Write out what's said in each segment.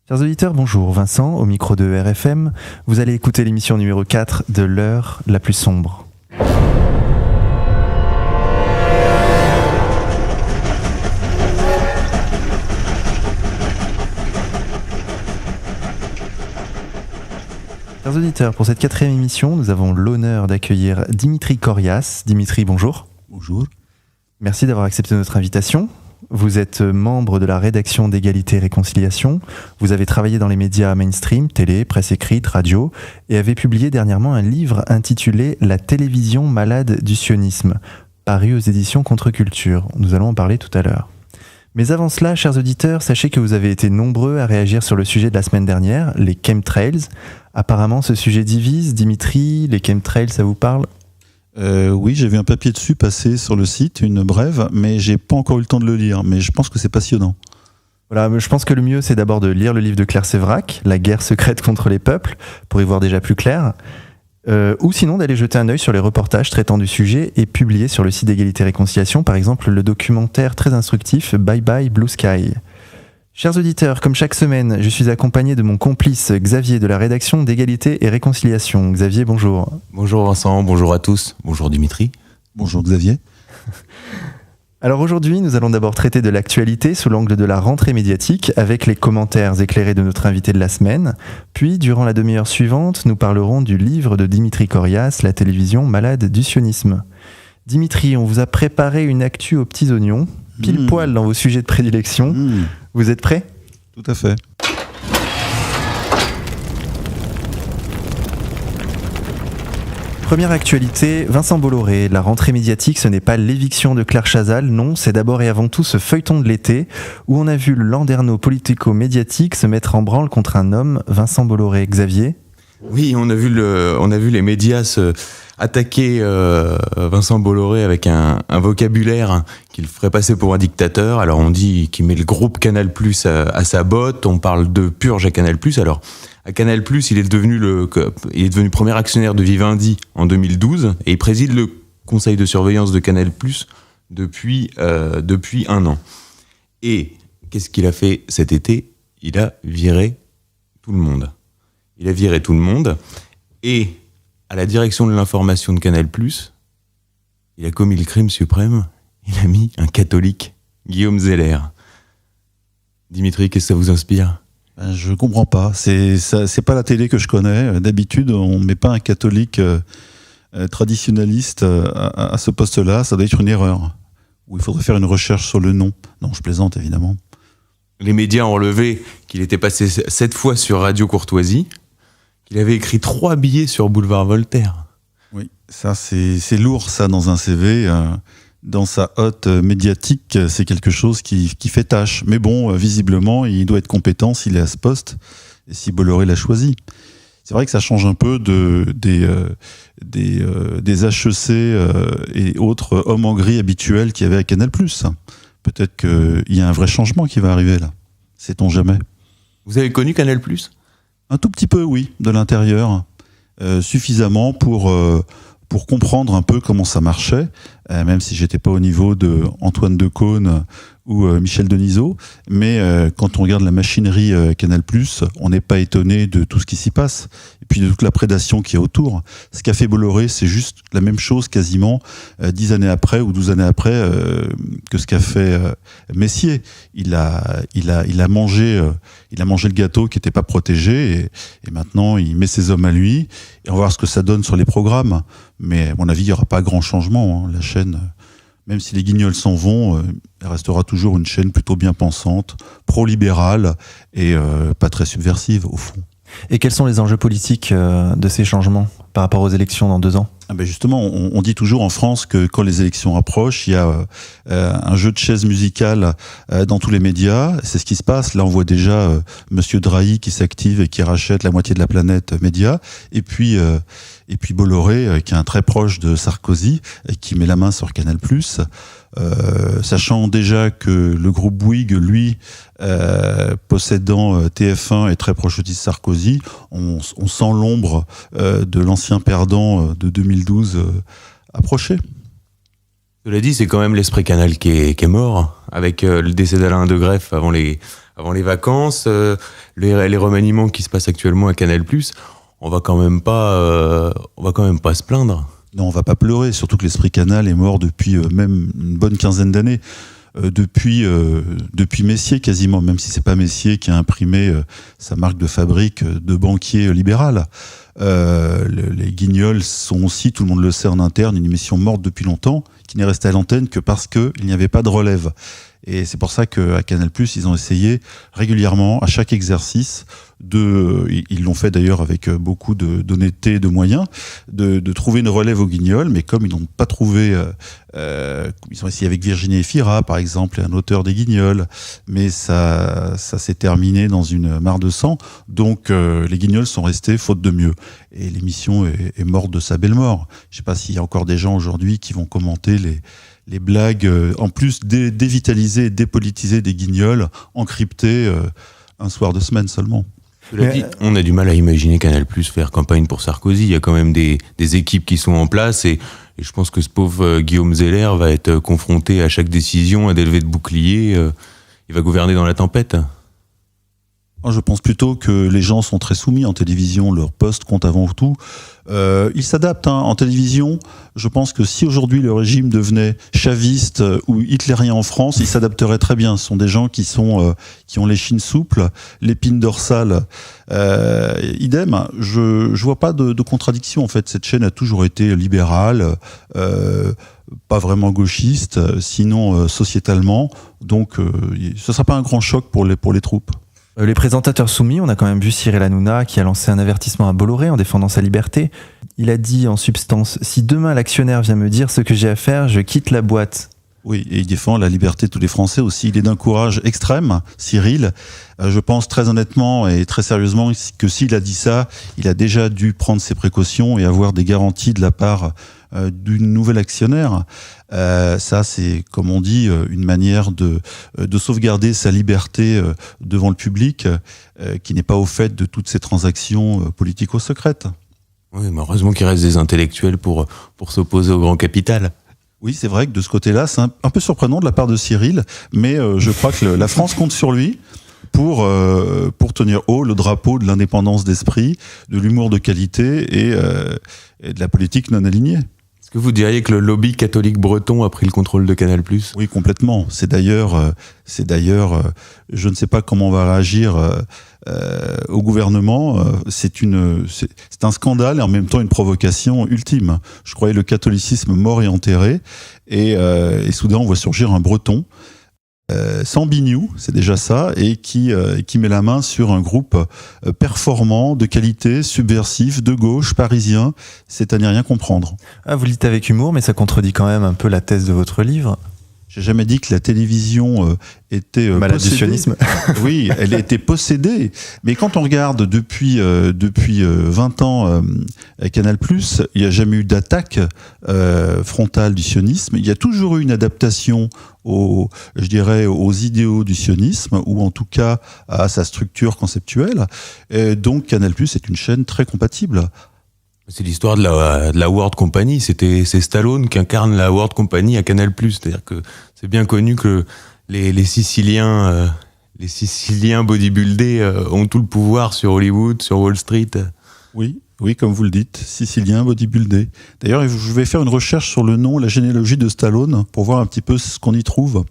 Chers auditeurs, bonjour. Vincent, au micro de RFM. Vous allez écouter l'émission numéro 4 de l'heure la plus sombre. Chers auditeurs, pour cette 4e émission, nous avons l'honneur d'accueillir Dimitri Corias. Dimitri, bonjour. Bonjour. Merci d'avoir accepté notre invitation. Vous êtes membre de la rédaction d'Égalité et Réconciliation. Vous avez travaillé dans les médias mainstream, télé, presse écrite, radio, et avez publié dernièrement un livre intitulé « La télévision malade du sionisme », paru aux éditions Contre-Culture. Nous allons en parler tout à l'heure. Mais avant cela, chers auditeurs, sachez que vous avez été nombreux à réagir sur le sujet de la semaine dernière, les chemtrails. Apparemment, ce sujet divise. Dimitri, les chemtrails, ça vous parle ? Oui, j'ai vu un papier dessus passer sur le site, une brève, mais j'ai pas encore eu le temps de le lire. Mais je pense que c'est passionnant. Voilà, je pense que le mieux, c'est d'abord de lire le livre de Claire Séverac, La guerre secrète contre les peuples, pour y voir déjà plus clair. Ou sinon d'aller jeter un œil sur les reportages traitant du sujet et publiés sur le site d'Égalité et Réconciliation, par exemple le documentaire très instructif Bye Bye Blue Sky. Chers auditeurs, comme chaque semaine, je suis accompagné de mon complice Xavier de la rédaction d'Égalité et Réconciliation. Xavier, bonjour. Bonjour Vincent, bonjour à tous. Bonjour Dimitri. Bonjour Xavier. Alors aujourd'hui, nous allons d'abord traiter de l'actualité sous l'angle de la rentrée médiatique avec les commentaires éclairés de notre invité de la semaine. Puis, durant la demi-heure suivante, nous parlerons du livre de Dimitri Corias, La télévision malade du sionisme. Dimitri, on vous a préparé une actu aux petits oignons, pile poil dans vos sujets de prédilection. Vous êtes prêts ? Tout à fait. Première actualité, Vincent Bolloré. La rentrée médiatique, ce n'est pas l'éviction de Claire Chazal, non, c'est d'abord et avant tout ce feuilleton de l'été où on a vu le landerneau politico-médiatique se mettre en branle contre un homme, Vincent Bolloré. Xavier ? Oui, on a vu les médias se attaquer Vincent Bolloré avec un vocabulaire qui le ferait passer pour un dictateur. Alors on dit qu'il met le groupe Canal+ à sa botte, on parle de purge à Canal+. Alors à Canal+, il est devenu premier actionnaire de Vivendi en 2012 et il préside le conseil de surveillance de Canal+ depuis un an. Et qu'est-ce qu'il a fait cet été ? Il a viré tout le monde. Et à la direction de l'information de Canal+, il a commis le crime suprême, il a mis un catholique, Guillaume Zeller. Dimitri, qu'est-ce que ça vous inspire ? Je comprends pas. C'est pas la télé que je connais. D'habitude, on met pas un catholique traditionnaliste à ce poste-là. Ça doit être une erreur. Ou il faudrait faire une recherche sur le nom. Non, je plaisante, évidemment. Les médias ont relevé qu'il était passé 7 fois sur Radio Courtoisie, qu'il avait écrit 3 billets sur Boulevard Voltaire. Oui, ça c'est lourd, ça, dans un CV. Dans sa hotte médiatique, c'est quelque chose qui fait tâche. Mais bon, visiblement, il doit être compétent s'il est à ce poste et si Bolloré l'a choisi. C'est vrai que ça change un peu des HEC et autres hommes en gris habituels qu'il y avait à Canal+. Peut-être qu'il y a un vrai changement qui va arriver là. Sait-on jamais. Vous avez connu Canal+? Un tout petit peu, oui, de l'intérieur. Suffisamment pour comprendre un peu comment ça marchait, même si j'étais pas au niveau de Antoine Decaune ou Michel Denisot, mais quand on regarde la machinerie Canal+, on n'est pas étonné de tout ce qui s'y passe, et puis de toute la prédation qu'il y a autour. Ce qu'a fait Bolloré, c'est juste la même chose quasiment 10 années après ou 12 années après que ce qu'a fait Messier. Il a mangé le gâteau qui n'était pas protégé, et maintenant il met ses hommes à lui, et on va voir ce que ça donne sur les programmes. Mais à mon avis, il n'y aura pas grand changement, hein. La chaîne, même si les guignols s'en vont, elle restera toujours une chaîne plutôt bien pensante, pro-libérale et pas très subversive au fond. Et quels sont les enjeux politiques de ces changements par rapport aux élections dans 2 ans ? Justement, on dit toujours en France que quand les élections approchent, il y a un jeu de chaises musicales dans tous les médias. C'est ce qui se passe. Là, on voit déjà Monsieur Drahi qui s'active et qui rachète la moitié de la planète média. Et puis Bolloré, qui est un très proche de Sarkozy, et qui met la main sur Canal+. Sachant déjà que le groupe Bouygues, lui, possédant TF1 est très proche de Sarkozy, on sent l'ombre de l'ancien perdant de 2012 approcher. Cela dit, c'est quand même l'esprit Canal qui est mort, avec le décès d'Alain de Greff avant avant les vacances, les remaniements qui se passent actuellement à Canal+, on va quand même pas se plaindre. Non, on va pas pleurer, surtout que l'esprit Canal est mort depuis même une bonne quinzaine d'années. Depuis Messier quasiment, même si c'est pas Messier qui a imprimé sa marque de fabrique de banquier libéral. Les Guignols sont aussi, tout le monde le sait en interne, une émission morte depuis longtemps, qui n'est restée à l'antenne que parce qu'il n'y avait pas de relève. Et c'est pour ça qu'à Canal+, ils ont essayé régulièrement, à chaque exercice, ils l'ont fait d'ailleurs avec beaucoup d'honnêteté et de moyens, de trouver une relève aux Guignols, mais comme ils n'ont pas trouvé... ils ont essayé avec Virginie Efira, par exemple, un auteur des Guignols, mais ça s'est terminé dans une mare de sang, donc les Guignols sont restés faute de mieux. Et l'émission est morte de sa belle mort. Je ne sais pas s'il y a encore des gens aujourd'hui qui vont commenter les blagues, en plus dévitalisées et dépolitisées des Guignols, encryptées un soir de semaine seulement. Cela dit, on a du mal à imaginer Canal+ faire campagne pour Sarkozy. Il y a quand même des équipes qui sont en place et je pense que ce pauvre Guillaume Zeller va être confronté à chaque décision à des levées de bouclier. Il va gouverner dans la tempête. Je pense plutôt que les gens sont très soumis en télévision, leur poste compte avant tout. Ils s'adaptent en télévision. Je pense que si aujourd'hui le régime devenait chaviste ou hitlérien en France, ils s'adapteraient très bien. Ce sont des gens qui ont l'échine souple, l'épine dorsale. Idem, je vois pas de contradiction en fait. Cette chaîne a toujours été libérale, pas vraiment gauchiste, sinon sociétalement. Donc, ce sera pas un grand choc pour les troupes. Les présentateurs soumis, on a quand même vu Cyril Hanouna qui a lancé un avertissement à Bolloré en défendant sa liberté. Il a dit en substance « Si demain l'actionnaire vient me dire ce que j'ai à faire, je quitte la boîte ». Oui, et il défend la liberté de tous les Français aussi. Il est d'un courage extrême, Cyril. Je pense très honnêtement et très sérieusement que s'il a dit ça, il a déjà dû prendre ses précautions et avoir des garanties de la part d'une nouvelle actionnaire. Ça, c'est, comme on dit, une manière de sauvegarder sa liberté devant le public, qui n'est pas au fait de toutes ces transactions politico-secrètes. Oui, mais heureusement qu'il reste des intellectuels pour s'opposer au grand capital. Oui, c'est vrai que de ce côté-là, c'est un peu surprenant de la part de Cyril, mais je crois que la France compte sur lui pour tenir haut le drapeau de l'indépendance d'esprit, de l'humour de qualité et de la politique non alignée. Est-ce que vous diriez que le lobby catholique breton a pris le contrôle de Canal+? Oui, complètement. C'est d'ailleurs, je ne sais pas comment on va réagir au gouvernement. C'est un scandale et en même temps une provocation ultime. Je croyais le catholicisme mort et enterré, et soudain on voit surgir un breton. Sans bignou, c'est déjà ça, et qui met la main sur un groupe performant, de qualité, subversif, de gauche, parisien. C'est à n'y rien comprendre. Ah, vous le dites avec humour, mais ça contredit quand même un peu la thèse de votre livre. J'ai jamais dit que la télévision était malade du sionisme. Oui, elle était possédée. Mais quand on regarde depuis 20 ans Canal+, il n'y a jamais eu d'attaque frontale du sionisme. Il y a toujours eu une adaptation aux idéaux du sionisme, ou en tout cas à sa structure conceptuelle. Et donc Canal+ est une chaîne très compatible. C'est l'histoire de la World Company. C'est Stallone qui incarne la World Company à Canal+. C'est-à-dire que c'est bien connu que les Siciliens bodybuildés ont tout le pouvoir sur Hollywood, sur Wall Street. Oui, comme vous le dites, Siciliens bodybuildés. D'ailleurs, je vais faire une recherche sur le nom, la généalogie de Stallone, pour voir un petit peu ce qu'on y trouve.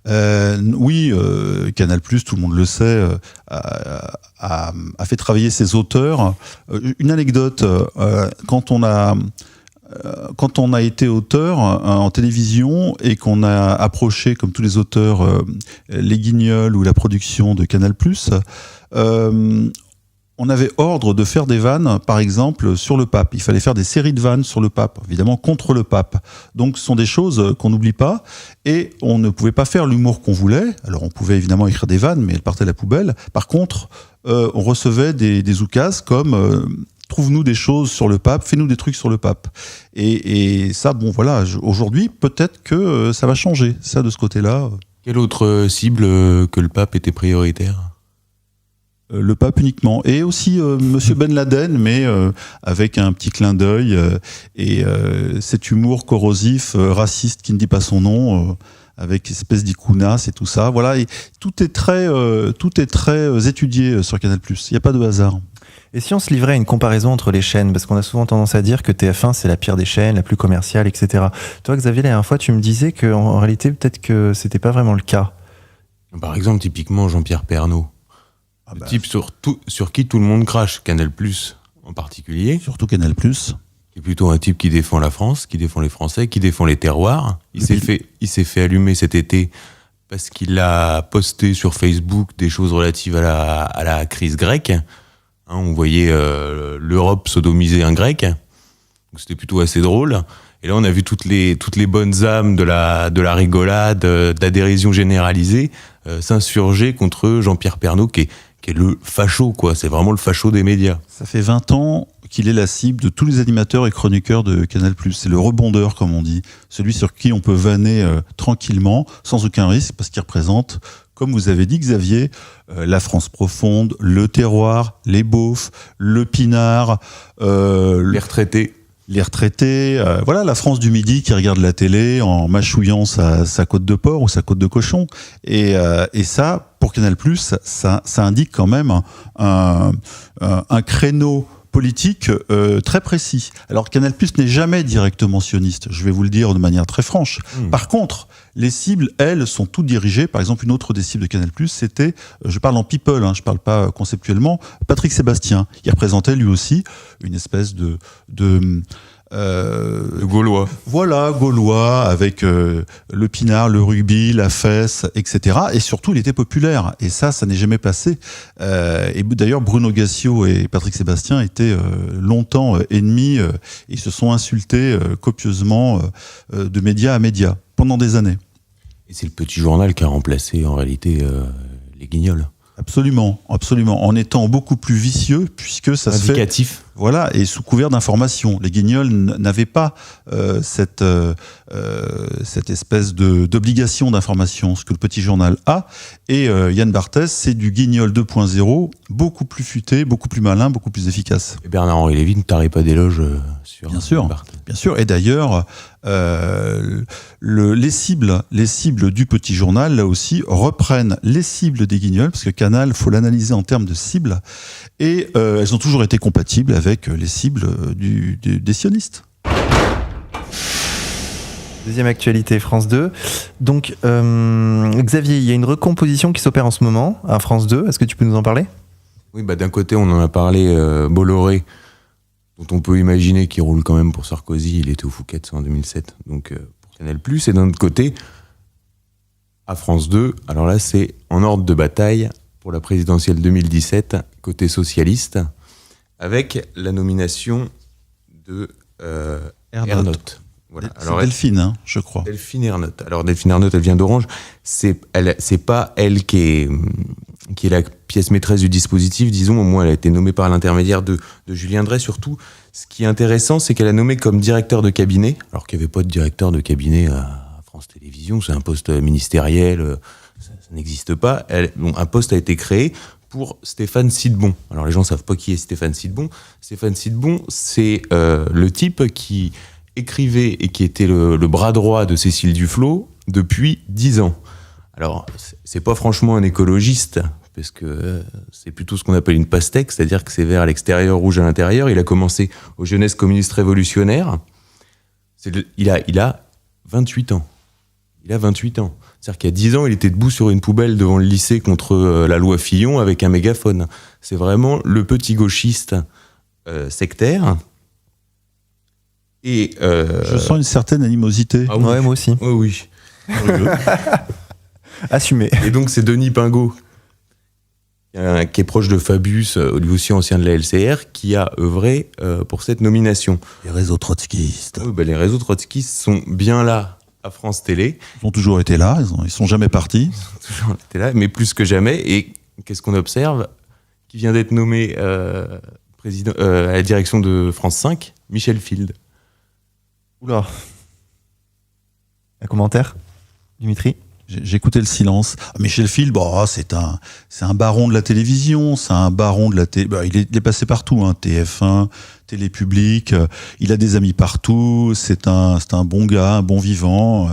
Canal+, tout le monde le sait, a fait travailler ses auteurs. Une anecdote, quand on a été auteur en télévision et qu'on a approché, comme tous les auteurs, les Guignols ou la production de Canal+, on avait ordre de faire des vannes, par exemple, sur le pape. Il fallait faire des séries de vannes sur le pape, évidemment contre le pape. Donc ce sont des choses qu'on n'oublie pas, et on ne pouvait pas faire l'humour qu'on voulait. Alors on pouvait évidemment écrire des vannes, mais elles partaient à la poubelle. Par contre, on recevait des oukases comme trouve-nous des choses sur le pape, fais-nous des trucs sur le pape. Et ça, aujourd'hui, peut-être que ça va changer, ça, de ce côté-là. Quelle autre cible que le pape était prioritaire ? Le pape uniquement, et aussi Monsieur Ben Laden, mais avec un petit clin d'œil et cet humour corrosif, raciste qui ne dit pas son nom, avec espèce d'icuna, c'est tout ça. Voilà, et tout est très étudié sur Canal+. Il n'y a pas de hasard. Et si on se livrait à une comparaison entre les chaînes, parce qu'on a souvent tendance à dire que TF1 c'est la pire des chaînes, la plus commerciale, etc. Toi, Xavier, la dernière fois, tu me disais qu'en réalité, peut-être que c'était pas vraiment le cas. Par exemple, typiquement Jean-Pierre Pernaut, type sur qui tout le monde crache, Canal+ en particulier. Surtout Canal+. C'est plutôt un type qui défend la France, qui défend les Français, qui défend les terroirs. Il s'est fait allumer cet été parce qu'il a posté sur Facebook des choses relatives à la crise grecque. On voyait l'Europe sodomiser un grec. Donc c'était plutôt assez drôle. Et là, on a vu toutes les bonnes âmes de la rigolade, de la dérision généralisée s'insurger contre Jean-Pierre Pernaut, qui est le facho, quoi. C'est vraiment le facho des médias. Ça fait 20 ans qu'il est la cible de tous les animateurs et chroniqueurs de Canal+. C'est le rebondeur, comme on dit. Celui sur qui on peut vanner tranquillement, sans aucun risque, parce qu'il représente, comme vous avez dit, Xavier, la France profonde, le terroir, les beaufs, le pinard, les retraités. Les retraités, voilà, la France du Midi qui regarde la télé en mâchouillant sa côte de porc ou sa côte de cochon. Et ça, pour Canal+, ça indique quand même un créneau politique très précis. Alors Canal+ n'est jamais directement sioniste, je vais vous le dire de manière très franche. Par contre, les cibles, elles, sont toutes dirigées. Par exemple, une autre des cibles de Canal+, c'était, je parle en people, je parle pas conceptuellement, Patrick Sébastien. Il représentait lui aussi une espèce de Gaulois. Voilà, Gaulois, avec le pinard, le rugby, la fesse, etc. Et surtout, il était populaire. Et ça n'est jamais passé. Et d'ailleurs, Bruno Gassio et Patrick Sébastien étaient longtemps ennemis. Ils se sont insultés copieusement de média à média pendant des années. Et c'est le petit journal qui a remplacé en réalité les Guignols. Absolument, absolument. En étant beaucoup plus vicieux, puisque ça indicatif. Se fait... Voilà, et sous couvert d'information. Les Guignols n'avaient pas cette espèce d'obligation d'information, ce que le petit journal a. Et Yann Barthès, c'est du Guignol 2.0, beaucoup plus futé, beaucoup plus malin, beaucoup plus efficace. Et Bernard-Henri Lévy ne tarait pas d'éloges sur Yann Barthès. Bien sûr. Et d'ailleurs, les cibles du petit journal, là aussi, reprennent les cibles des Guignols, parce que Canal, faut l'analyser en termes de cibles, et elles ont toujours été compatibles avec les cibles des sionistes. Deuxième actualité, France 2. Donc, Xavier, il y a une recomposition qui s'opère en ce moment à France 2. Est-ce que tu peux nous en parler ? Oui, d'un côté, on en a parlé, Bolloré, dont on peut imaginer qu'il roule quand même pour Sarkozy. Il était au Fouquet en 2007, donc pour Canal+. Et d'un autre côté, à France 2, alors là, c'est en ordre de bataille pour la présidentielle 2017, côté socialiste, avec la nomination de Ernotte. Voilà. Alors Delphine, je crois. Delphine Ernotte. Alors Delphine Ernotte, elle vient d'Orange. C'est pas elle qui est la pièce maîtresse du dispositif, disons. Au moins, elle a été nommée par l'intermédiaire de Julien Drey. Surtout, ce qui est intéressant, c'est qu'elle a nommé comme directeur de cabinet, alors qu'il n'y avait pas de directeur de cabinet à France Télévisions. C'est un poste ministériel, ça n'existe pas. Un poste a été créé pour Stéphane Sidbon. Alors les gens ne savent pas qui est Stéphane Sidbon. Stéphane Sidbon, c'est le type qui écrivait et qui était le bras droit de Cécile Duflot depuis 10 ans. Alors, c'est pas franchement un écologiste, parce que c'est plutôt ce qu'on appelle une pastèque, c'est-à-dire que c'est vert à l'extérieur, rouge à l'intérieur. Il a commencé aux Jeunesses communistes révolutionnaires. Il a 28 ans. Il a 28 ans. C'est-à-dire qu'il y a 10 ans, il était debout sur une poubelle devant le lycée contre la loi Fillon avec un mégaphone. C'est vraiment le petit gauchiste sectaire. Et je sens une certaine animosité. Ah oui. Ouais, moi aussi. Oui. Assumé. Et donc c'est Denis Pingot, qui est proche de Fabius, lui aussi ancien de la LCR, qui a œuvré pour cette nomination. Les réseaux trotskistes. Oui, les réseaux trotskistes sont bien là à France Télé. Ils ont toujours été là, ils sont jamais partis. Ils ont toujours été là, mais plus que jamais. Et qu'est-ce qu'on observe ? Qui vient d'être nommé président à la direction de France 5, Michel Field. Oula. Un commentaire, Dimitri ? J'ai écouté le silence. Michel Field, c'est un baron de la télévision, c'est un baron de la télé. Il est passé partout, TF1, Télé Publique. Il a des amis partout. C'est un bon gars, un bon vivant,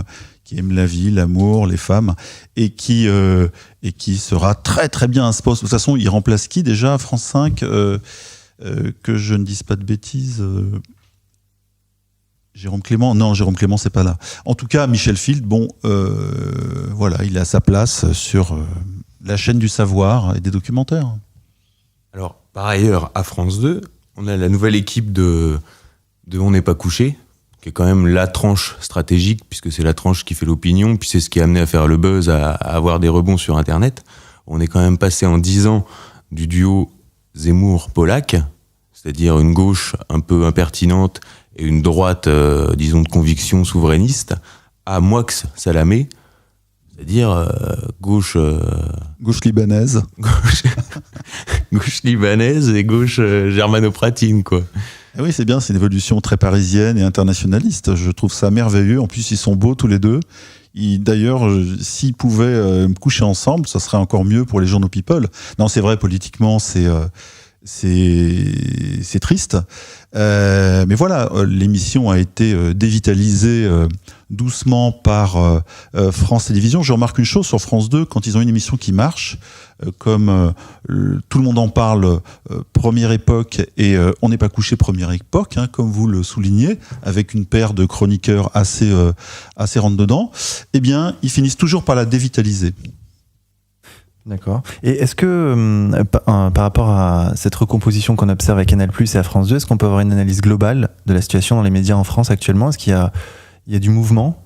qui aime la vie, l'amour, les femmes, et qui sera très très bien à ce poste. De toute façon, il remplace qui déjà, France 5, que je ne dise pas de bêtises. Jérôme Clément, non, Jérôme Clément, c'est pas là. En tout cas, Michel Field, voilà, il a sa place sur la chaîne du savoir et des documentaires. Alors, par ailleurs, à France 2, on a la nouvelle équipe de On n'est pas couché, qui est quand même la tranche stratégique, puisque c'est la tranche qui fait l'opinion, puis c'est ce qui a amené à faire le buzz, à avoir des rebonds sur Internet. On est quand même passé en 10 ans du duo Zemmour-Pollack, c'est-à-dire une gauche un peu impertinente et une droite, disons, de conviction souverainiste, à Moix-Salamé, c'est-à-dire gauche... Gauche libanaise. Gauche libanaise et gauche germanopratine, quoi. Et oui, c'est bien, c'est une évolution très parisienne et internationaliste. Je trouve ça merveilleux. En plus, ils sont beaux tous les deux. D'ailleurs, s'ils pouvaient coucher ensemble, ça serait encore mieux pour les journaux People. Non, c'est vrai, politiquement, c'est triste. Mais voilà, l'émission a été dévitalisée doucement par France Télévisions. Je remarque une chose sur France 2, quand ils ont une émission qui marche, comme tout le monde en parle, Première Époque et On n'est pas couché, Première Époque, hein, comme vous le soulignez, avec une paire de chroniqueurs assez rentre-dedans, eh bien, ils finissent toujours par la dévitaliser. D'accord. Et est-ce que, par rapport à cette recomposition qu'on observe à Canal+ et à France 2, est-ce qu'on peut avoir une analyse globale de la situation dans les médias en France actuellement ? Est-ce qu'il y a du mouvement ?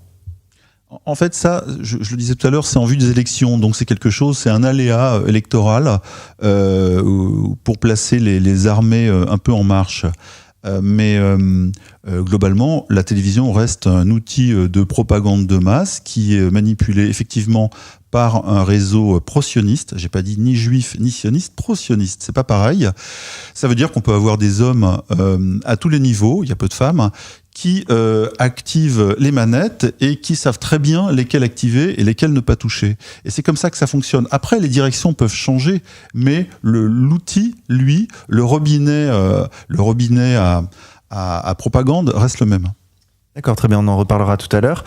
En fait, ça, je le disais tout à l'heure, c'est en vue des élections, donc c'est quelque chose, c'est un aléa électoral pour placer les armées un peu en marche. Mais globalement, la télévision reste un outil de propagande de masse qui est manipulé effectivement par un réseau pro-sioniste. J'ai pas dit ni juif ni sioniste, pro-sioniste, c'est pas pareil. Ça veut dire qu'on peut avoir des hommes à tous les niveaux, il y a peu de femmes, qui activent les manettes et qui savent très bien lesquelles activer et lesquelles ne pas toucher. Et c'est comme ça que ça fonctionne. Après, les directions peuvent changer, mais l'outil, lui, le robinet à propagande reste le même. D'accord, très bien, on en reparlera tout à l'heure.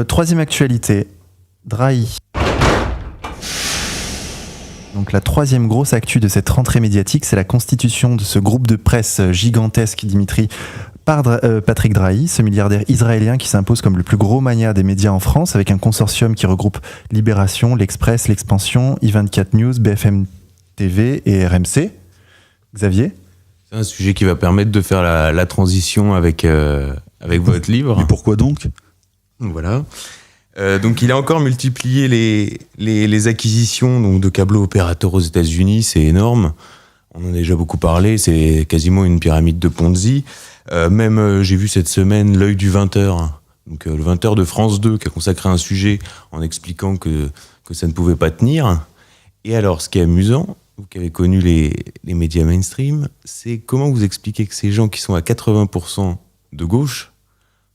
Troisième actualité, Drahi. Donc la troisième grosse actu de cette rentrée médiatique, c'est la constitution de ce groupe de presse gigantesque, Dimitri, par Patrick Drahi, ce milliardaire israélien qui s'impose comme le plus gros magnat des médias en France, avec un consortium qui regroupe Libération, L'Express, L'Expansion, i24 News, BFM TV et RMC. Xavier ? C'est un sujet qui va permettre de faire la transition avec votre livre. Mais pourquoi donc ? Voilà. Donc il a encore multiplié les acquisitions donc, de câbleaux opérateurs aux États-Unis, c'est énorme. On en a déjà beaucoup parlé, c'est quasiment une pyramide de Ponzi. Même j'ai vu cette semaine l'œil du 20h, donc le 20h de France 2 qui a consacré un sujet en expliquant que ça ne pouvait pas tenir. Et alors ce qui est amusant, vous qui avez connu les médias mainstream, c'est comment vous expliquez que ces gens qui sont à 80% de gauche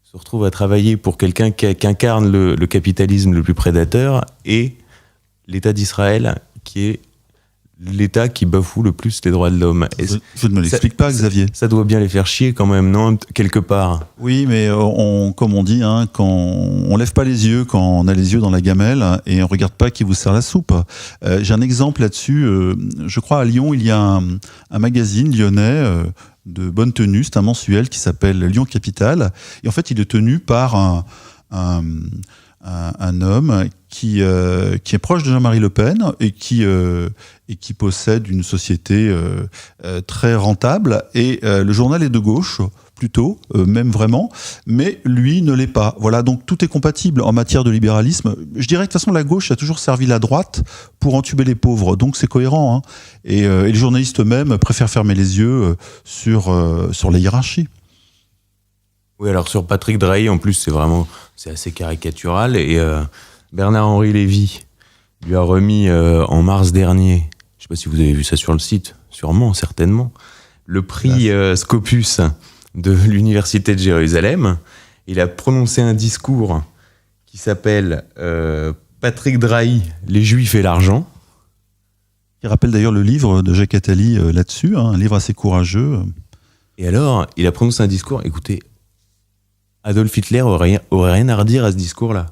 se retrouvent à travailler pour quelqu'un qui incarne le capitalisme le plus prédateur et l'État d'Israël qui est l'État qui bafoue le plus les droits de l'homme. Je ne me l'explique pas, Xavier. Ça doit bien les faire chier quand même, non ? Quelque part. Oui, mais comme on dit, hein, quand on lève pas les yeux quand on a les yeux dans la gamelle et on regarde pas qui vous sert la soupe. J'ai un exemple là-dessus. Je crois à Lyon, il y a un magazine lyonnais de bonne tenue, c'est un mensuel qui s'appelle Lyon Capital. Et en fait, il est tenu par un homme qui est proche de Jean-Marie Le Pen et qui possède une société très rentable. Et le journal est de gauche, plutôt, même vraiment, mais lui ne l'est pas. Voilà, donc tout est compatible en matière de libéralisme. Je dirais que de toute façon, la gauche a toujours servi la droite pour entuber les pauvres, donc c'est cohérent. Hein. Et les journalistes eux-mêmes préfèrent fermer les yeux sur la hiérarchie. Oui, alors sur Patrick Drahi, en plus, c'est assez caricatural. Et Bernard-Henri Lévy lui a remis en mars dernier, je ne sais pas si vous avez vu ça sur le site, sûrement, certainement, le prix Scopus de l'Université de Jérusalem. Il a prononcé un discours qui s'appelle Patrick Drahi, les Juifs et l'argent. Il rappelle d'ailleurs le livre de Jacques Attali là-dessus, hein, un livre assez courageux. Et alors, il a prononcé un discours, écoutez, Adolf Hitler aurait rien à redire à ce discours-là.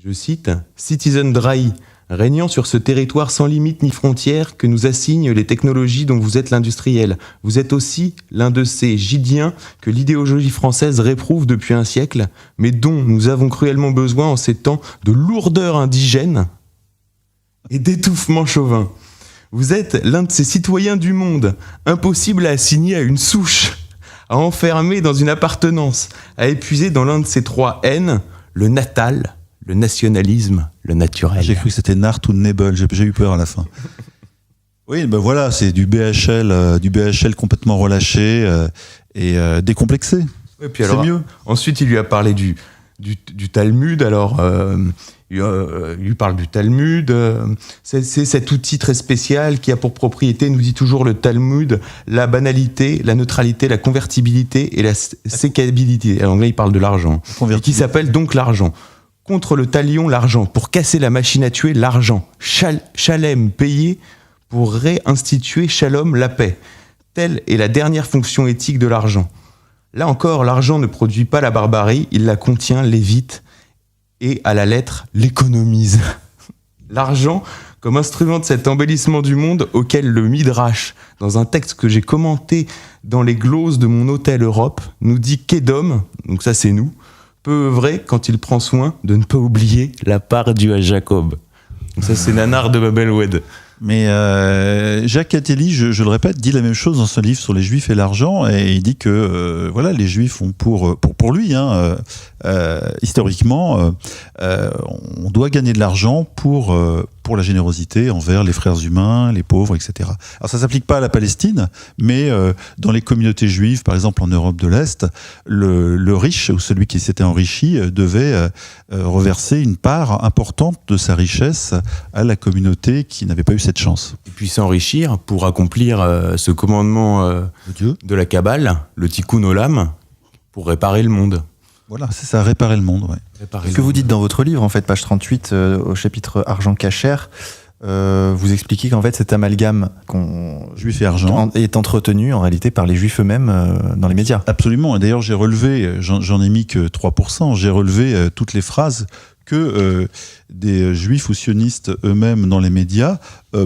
je cite, « Citizen Dry, régnant sur ce territoire sans limite ni frontières que nous assignent les technologies dont vous êtes l'industriel. Vous êtes aussi l'un de ces Gidiens que l'idéologie française réprouve depuis un siècle, mais dont nous avons cruellement besoin en ces temps de lourdeur indigène et d'étouffement chauvin. Vous êtes l'un de ces citoyens du monde, impossible à assigner à une souche, à enfermer dans une appartenance, à épuiser dans l'un de ces 3 N, le natal, le nationalisme, le naturel. » J'ai cru que c'était Nart ou Nebel, j'ai eu peur à la fin. Oui, ben voilà, c'est du BHL complètement relâché et décomplexé. Et puis alors, c'est mieux. Ensuite, il lui a parlé du Talmud. Alors, il lui parle du Talmud. C'est cet outil très spécial qui a pour propriété, nous dit toujours le Talmud, la banalité, la neutralité, la convertibilité et la sécabilité. En anglais, il parle de l'argent. Et qui s'appelle donc l'argent. Contre le talion, l'argent. Pour casser la machine à tuer, l'argent. Shalem, payé pour réinstituer Shalom, la paix. Telle est la dernière fonction éthique de l'argent. Là encore, l'argent ne produit pas la barbarie, il la contient, l'évite et, à la lettre, l'économise. L'argent, comme instrument de cet embellissement du monde auquel le Midrash, dans un texte que j'ai commenté dans les gloses de mon hôtel Europe, nous dit qu'Édom, donc ça c'est nous, peut œuvrer quand il prend soin de ne pas oublier la part due à Jacob. Donc ça c'est Nanar de Babel Oued. Mais Jacques Attali, je le répète, dit la même chose dans son livre sur les Juifs et l'argent, et il dit que voilà, les Juifs ont pour lui, historiquement, on doit gagner de l'argent pour la générosité envers les frères humains, les pauvres, etc. Alors ça s'applique pas à la Palestine, mais dans les communautés juives, par exemple en Europe de l'Est, le riche ou celui qui s'était enrichi devait reverser une part importante de sa richesse à la communauté qui n'avait pas eu cette chance. Et puis s'enrichir pour accomplir ce commandement de la Kabbale, le Tikkun Olam, pour réparer le monde. Voilà, c'est ça, réparer le monde. Ouais. Ce que vous dites dans votre livre, en fait, page 38, au chapitre Argent cachère, vous expliquez qu'en fait cet amalgame juif et argent est entretenu en réalité par les juifs eux-mêmes dans les médias. Absolument, et d'ailleurs j'ai relevé, j'en ai mis que 3%, j'ai relevé toutes les phrases que des juifs ou sionistes eux-mêmes dans les médias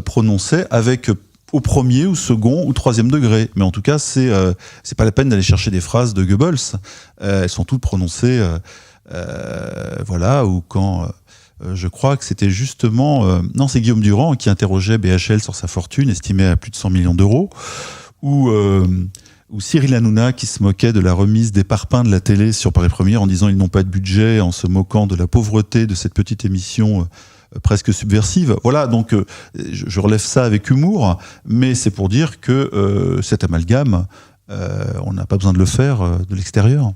prononçaient avec au premier ou second ou troisième degré. Mais en tout cas, c'est pas la peine d'aller chercher des phrases de Goebbels. Elles sont toutes prononcées, voilà, ou quand... je crois que c'était justement... non, c'est Guillaume Durand qui interrogeait BHL sur sa fortune, estimée à plus de 100 millions d'euros, ou Cyril Hanouna qui se moquait de la remise des parpaings de la télé sur Paris Première en disant ils n'ont pas de budget, en se moquant de la pauvreté de cette petite émission presque subversive. Voilà, donc je relève ça avec humour, mais c'est pour dire que cet amalgame, on n'a pas besoin de le faire de l'extérieur.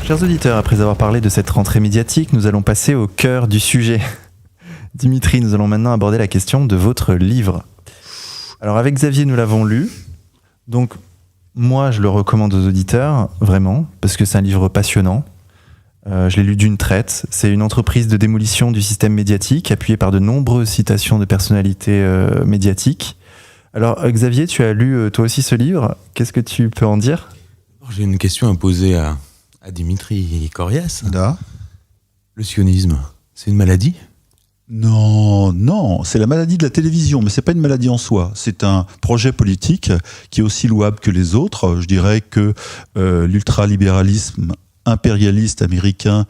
Chers auditeurs, après avoir parlé de cette rentrée médiatique, nous allons passer au cœur du sujet. Dimitri, nous allons maintenant aborder la question de votre livre. Alors avec Xavier, nous l'avons lu, donc moi je le recommande aux auditeurs, vraiment, parce que c'est un livre passionnant. Je l'ai lu d'une traite. C'est une entreprise de démolition du système médiatique, appuyée par de nombreuses citations de personnalités médiatiques. Alors Xavier, tu as lu toi aussi ce livre, qu'est-ce que tu peux en dire ? J'ai une question à poser à Dimitri Corias. Là. Le sionisme, c'est une maladie ? Non, c'est la maladie de la télévision, mais c'est pas une maladie en soi. C'est un projet politique qui est aussi louable que les autres. Je dirais que l'ultralibéralisme impérialiste américain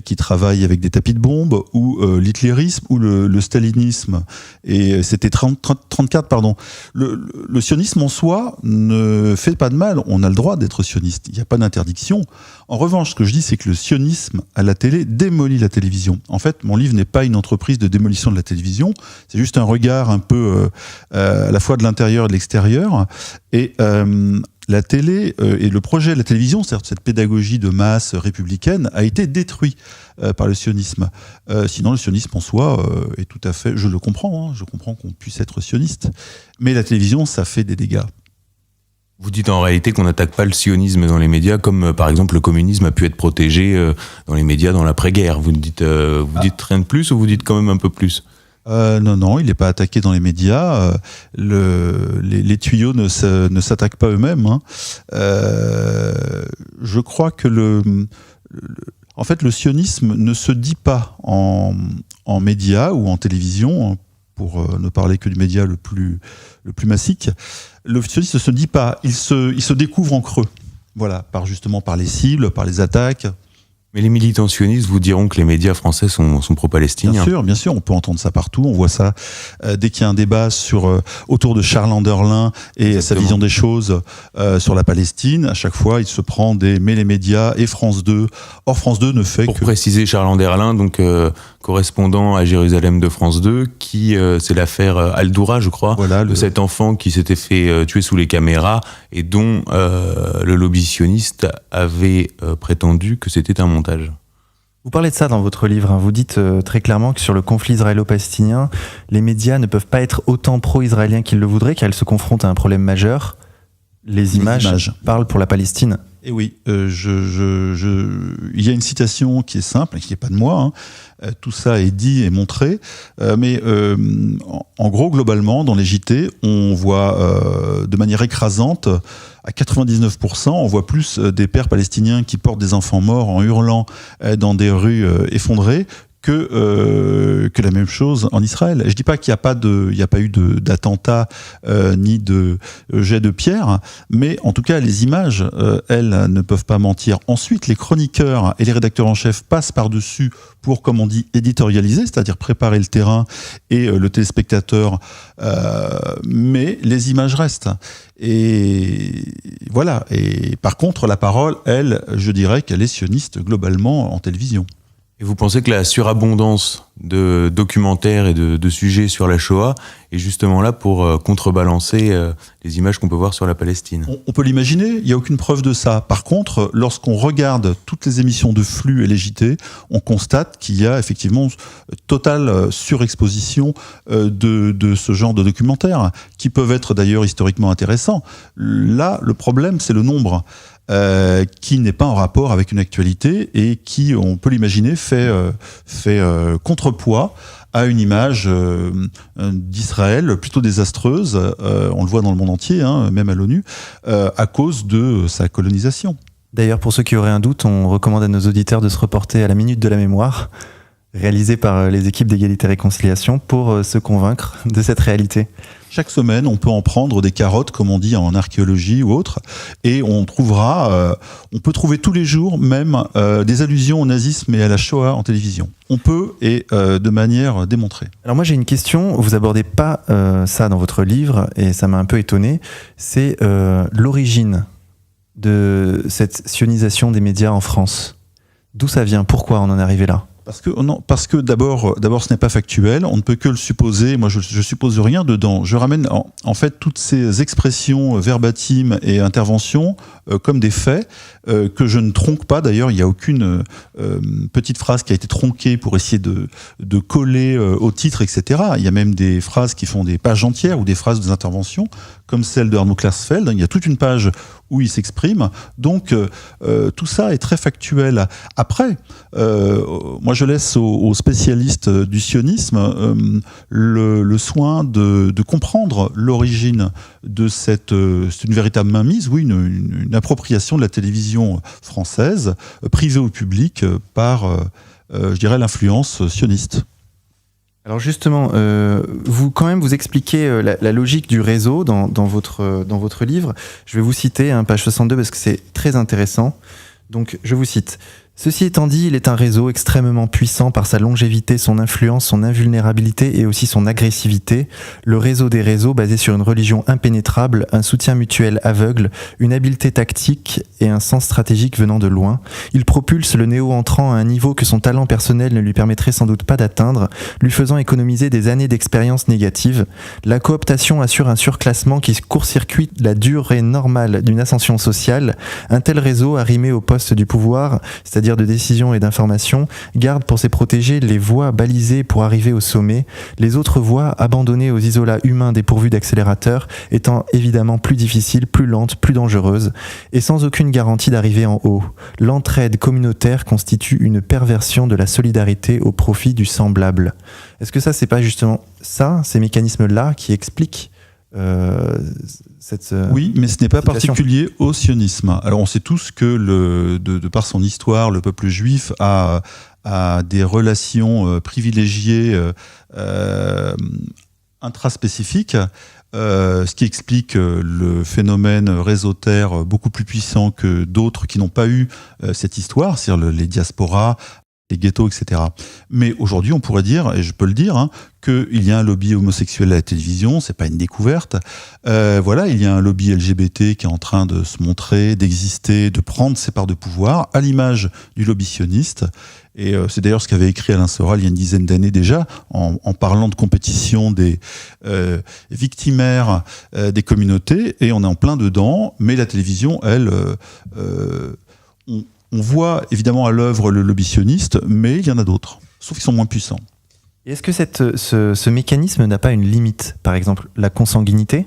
qui travaille avec des tapis de bombes, ou l'hitlérisme, ou le stalinisme. Et c'était 34, pardon. Le sionisme en soi ne fait pas de mal. On a le droit d'être sioniste. Il n'y a pas d'interdiction. En revanche, ce que je dis, c'est que le sionisme à la télé démolit la télévision. En fait, mon livre n'est pas une entreprise de démolition de la télévision. C'est juste un regard un peu à la fois de l'intérieur et de l'extérieur. Et la télé et le projet de la télévision, c'est-à-dire cette pédagogie de masse républicaine, a été détruit par le sionisme. Sinon, le sionisme en soi est tout à fait... Je le comprends, je comprends qu'on puisse être sioniste. Mais la télévision, ça fait des dégâts. Vous dites en réalité qu'on n'attaque pas le sionisme dans les médias, comme par exemple le communisme a pu être protégé dans les médias dans l'après-guerre. Vous dites rien de plus, ou vous dites quand même un peu plus ? Non, il n'est pas attaqué dans les médias. Les tuyaux ne s'attaquent pas eux-mêmes. Hein. Je crois que en fait, le sionisme ne se dit pas en médias ou en télévision, pour ne parler que du média le plus massique. Le sionisme ne se dit pas, il se découvre en creux. Voilà, par les cibles, par les attaques. Mais les militants sionistes vous diront que les médias français sont pro-palestiniens. Bien sûr, on peut entendre ça partout. On voit ça dès qu'il y a un débat autour de Charles Anderlin et Exactement. Sa vision des choses sur la Palestine. À chaque fois, il se prend mais les médias et France 2. Or, France 2 ne fait Pour préciser, Charles Anderlin, donc correspondant à Jérusalem de France 2, qui c'est l'affaire Al-Doura, je crois, voilà, de cet enfant qui s'était fait tuer sous les caméras et dont le lobby sioniste avait prétendu que c'était un montage. Vous parlez de ça dans votre livre, hein. Vous dites très clairement que sur le conflit israélo-palestinien, les médias ne peuvent pas être autant pro-israéliens qu'ils le voudraient, car ils se confrontent à un problème majeur. Les images parlent pour la Palestine. Et oui, il y a une citation qui est simple, qui n'est pas de moi, hein. Tout ça est dit et montré, mais en gros, globalement, dans les JT, on voit de manière écrasante, à 99%, on voit plus des pères palestiniens qui portent des enfants morts en hurlant dans des rues effondrées, que la même chose en Israël. Je dis pas qu'il n'y a pas eu d'attentat ni de jet de pierre, mais en tout cas les images, elles ne peuvent pas mentir. Ensuite, les chroniqueurs et les rédacteurs en chef passent par-dessus pour, comme on dit, éditorialiser, c'est-à-dire préparer le terrain et le téléspectateur, mais les images restent. Et voilà. Et par contre, la parole, elle, je dirais qu'elle est sioniste globalement en télévision. Et vous pensez que la surabondance de documentaires et de sujets sur la Shoah est justement là pour contrebalancer les images qu'on peut voir sur la Palestine? On peut l'imaginer, il n'y a aucune preuve de ça. Par contre, lorsqu'on regarde toutes les émissions de flux et les JT, on constate qu'il y a effectivement totale surexposition de ce genre de documentaires, qui peuvent être d'ailleurs historiquement intéressants. Là, le problème, c'est le nombre. Qui n'est pas en rapport avec une actualité et qui, on peut l'imaginer, fait contrepoids à une image d'Israël plutôt désastreuse, on le voit dans le monde entier, hein, même à l'ONU, à cause de sa colonisation. D'ailleurs, pour ceux qui auraient un doute, on recommande à nos auditeurs de se reporter à la Minute de la Mémoire, réalisée par les équipes d'égalité et réconciliation, pour se convaincre de cette réalité. Chaque semaine, on peut en prendre des carottes, comme on dit en archéologie ou autre, et on peut trouver tous les jours même des allusions au nazisme et à la Shoah en télévision. On peut, et de manière démontrée. Alors moi j'ai une question, vous abordez pas ça dans votre livre, et ça m'a un peu étonné, c'est l'origine de cette sionisation des médias en France. D'où ça vient? Pourquoi on en est arrivé là? Parce que d'abord, ce n'est pas factuel. On ne peut que le supposer. Moi, je suppose rien dedans. Je ramène en fait toutes ces expressions verbatim et interventions comme des faits que je ne tronque pas. D'ailleurs, il n'y a aucune petite phrase qui a été tronquée pour essayer de coller au titre, etc. Il y a même des phrases qui font des pages entières ou des phrases des interventions, comme celle de Arnaud Klarsfeld. Il y a toute une page où il s'exprime. Donc, tout ça est très factuel. Après, moi, je laisse aux spécialistes du sionisme le soin de comprendre l'origine de c'est une véritable mainmise, oui, une appropriation de la télévision française, privée au public, par, je dirais, l'influence sioniste. Alors justement, vous expliquez la logique du réseau dans votre livre. Je vais vous citer, page 62, parce que c'est très intéressant. Donc, je vous cite. Ceci étant dit, il est un réseau extrêmement puissant par sa longévité, son influence, son invulnérabilité et aussi son agressivité. Le réseau des réseaux basé sur une religion impénétrable, un soutien mutuel aveugle, une habileté tactique et un sens stratégique venant de loin. Il propulse le néo-entrant à un niveau que son talent personnel ne lui permettrait sans doute pas d'atteindre, lui faisant économiser des années d'expérience négative. La cooptation assure un surclassement qui court-circuite la durée normale d'une ascension sociale. Un tel réseau arrimé au poste du pouvoir, c'est-à-dire c'est-à-dire de décision et d'information, garde pour ses protégés les voies balisées pour arriver au sommet, les autres voies abandonnées aux isolats humains dépourvus d'accélérateurs étant évidemment plus difficiles, plus lentes, plus dangereuses, et sans aucune garantie d'arriver en haut. L'entraide communautaire constitue une perversion de la solidarité au profit du semblable. Est-ce que ça, c'est pas justement ça, ces mécanismes-là, qui expliquent cette Oui, mais ce n'est pas situation particulier au sionisme. Alors on sait tous que de par son histoire, le peuple juif a des relations privilégiées intraspécifiques, ce qui explique le phénomène réseautaire beaucoup plus puissant que d'autres qui n'ont pas eu cette histoire, c'est-à-dire les diasporas, les ghettos, etc. Mais aujourd'hui, on pourrait dire, et je peux le dire, qu'il y a un lobby homosexuel à la télévision, c'est pas une découverte. Voilà, il y a un lobby LGBT qui est en train de se montrer, d'exister, de prendre ses parts de pouvoir, à l'image du lobby sioniste. Et c'est d'ailleurs ce qu'avait écrit Alain Soral il y a une dizaine d'années déjà, en parlant de compétition des victimaires des communautés, et on est en plein dedans, mais la télévision, elle, on voit évidemment à l'œuvre le lobby sioniste, mais il y en a d'autres, sauf qu'ils sont moins puissants. Et est-ce que ce mécanisme n'a pas une limite ? Par exemple, la consanguinité,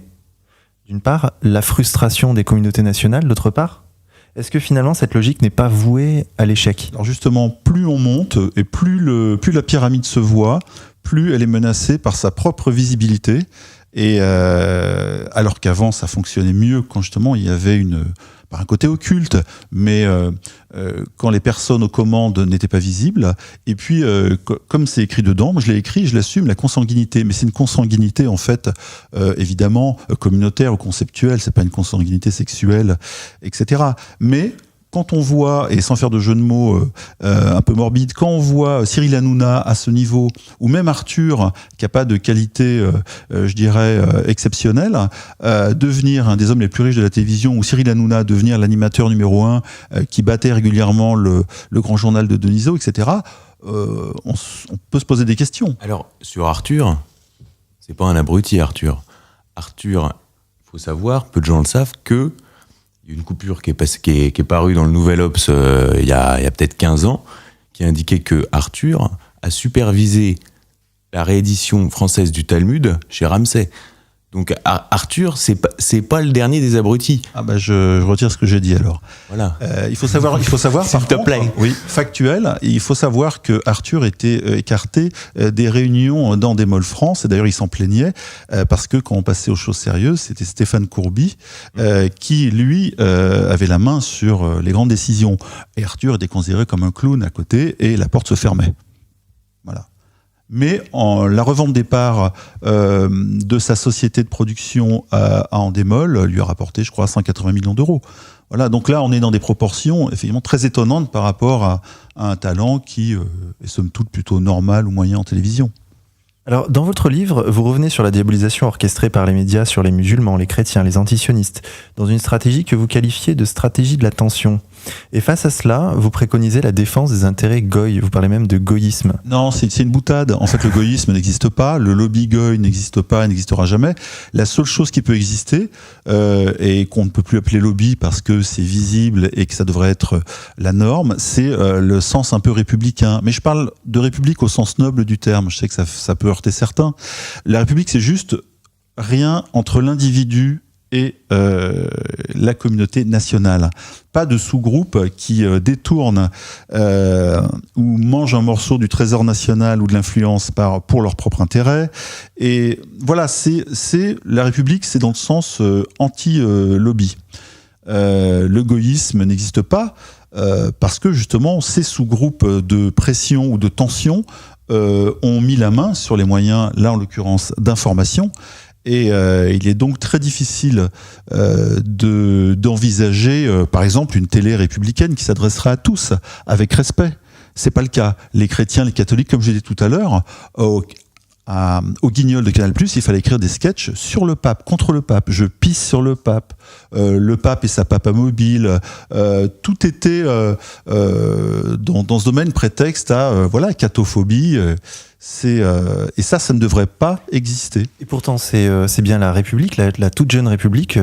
d'une part, la frustration des communautés nationales, d'autre part ? Est-ce que finalement cette logique n'est pas vouée à l'échec ? Alors justement, plus on monte et plus la pyramide se voit, plus elle est menacée par sa propre visibilité. Et alors qu'avant ça fonctionnait mieux quand justement il y avait par un côté occulte, mais quand les personnes aux commandes n'étaient pas visibles. Et puis, comme c'est écrit dedans, moi je l'ai écrit, je l'assume, la consanguinité. Mais c'est une consanguinité, en fait, évidemment, communautaire ou conceptuelle. C'est pas une consanguinité sexuelle, etc. Mais quand on voit, et sans faire de jeu de mots un peu morbide, quand on voit Cyril Hanouna à ce niveau, ou même Arthur, qui n'a pas de qualité, je dirais, exceptionnelle, devenir un des hommes les plus riches de la télévision, ou Cyril Hanouna devenir l'animateur numéro 1 qui battait régulièrement le grand journal de Denisot, etc., on peut se poser des questions. Alors, sur Arthur, c'est pas un abruti, Arthur. Arthur, il faut savoir, peu de gens le savent, que il y a une coupure qui est parue dans le Nouvel Obs il y a peut-être 15 ans, qui indiquait que Arthur a supervisé la réédition française du Talmud chez Ramsay. Donc Arthur, c'est pas le dernier des abrutis. Ah bah je retire ce que j'ai dit alors. Voilà. Il faut savoir S'il te plaît. Oui, factuel. Il faut savoir que Arthur était écarté des réunions dans des malls France, et d'ailleurs il s'en plaignait parce que quand on passait aux choses sérieuses, c'était Stéphane Courby qui lui avait la main sur les grandes décisions. Et Arthur était considéré comme un clown à côté et la porte se fermait. Voilà. Mais la revente des parts de sa société de production à Endemol lui a rapporté, je crois, 180 millions d'euros. Voilà, donc là, on est dans des proportions effectivement très étonnantes par rapport à un talent qui est somme toute plutôt normal ou moyen en télévision. Alors, dans votre livre, vous revenez sur la diabolisation orchestrée par les médias sur les musulmans, les chrétiens, les antisionistes, dans une stratégie que vous qualifiez de stratégie de la tension. Et face à cela, vous préconisez la défense des intérêts goy. Vous parlez même de goyisme. Non, c'est une boutade. En fait, le goyisme n'existe pas. Le lobby goy n'existe pas et n'existera jamais. La seule chose qui peut exister, et qu'on ne peut plus appeler lobby parce que c'est visible et que ça devrait être la norme, c'est le sens un peu républicain. Mais je parle de république au sens noble du terme. Je sais que ça peut heurter certains. La république, c'est juste rien entre l'individu et la communauté nationale. Pas de sous-groupe qui détourne ou mange un morceau du trésor national ou de l'influence pour leur propre intérêt. Et voilà, c'est la République, c'est dans le sens anti-lobby. Le goyisme n'existe pas parce que justement ces sous-groupes de pression ou de tension ont mis la main sur les moyens, là en l'occurrence, d'information. Et il est donc très difficile d'envisager, par exemple, une télé républicaine qui s'adressera à tous avec respect. C'est pas le cas. Les chrétiens, les catholiques, comme je l'ai dit tout à l'heure, au Guignol de Canal+, il fallait écrire des sketchs sur le pape, contre le pape. Je pisse sur le pape et sa papa mobile. Tout était dans ce domaine prétexte à cathophobie. Et ça ne devrait pas exister. Et pourtant, c'est bien la République, la toute jeune République,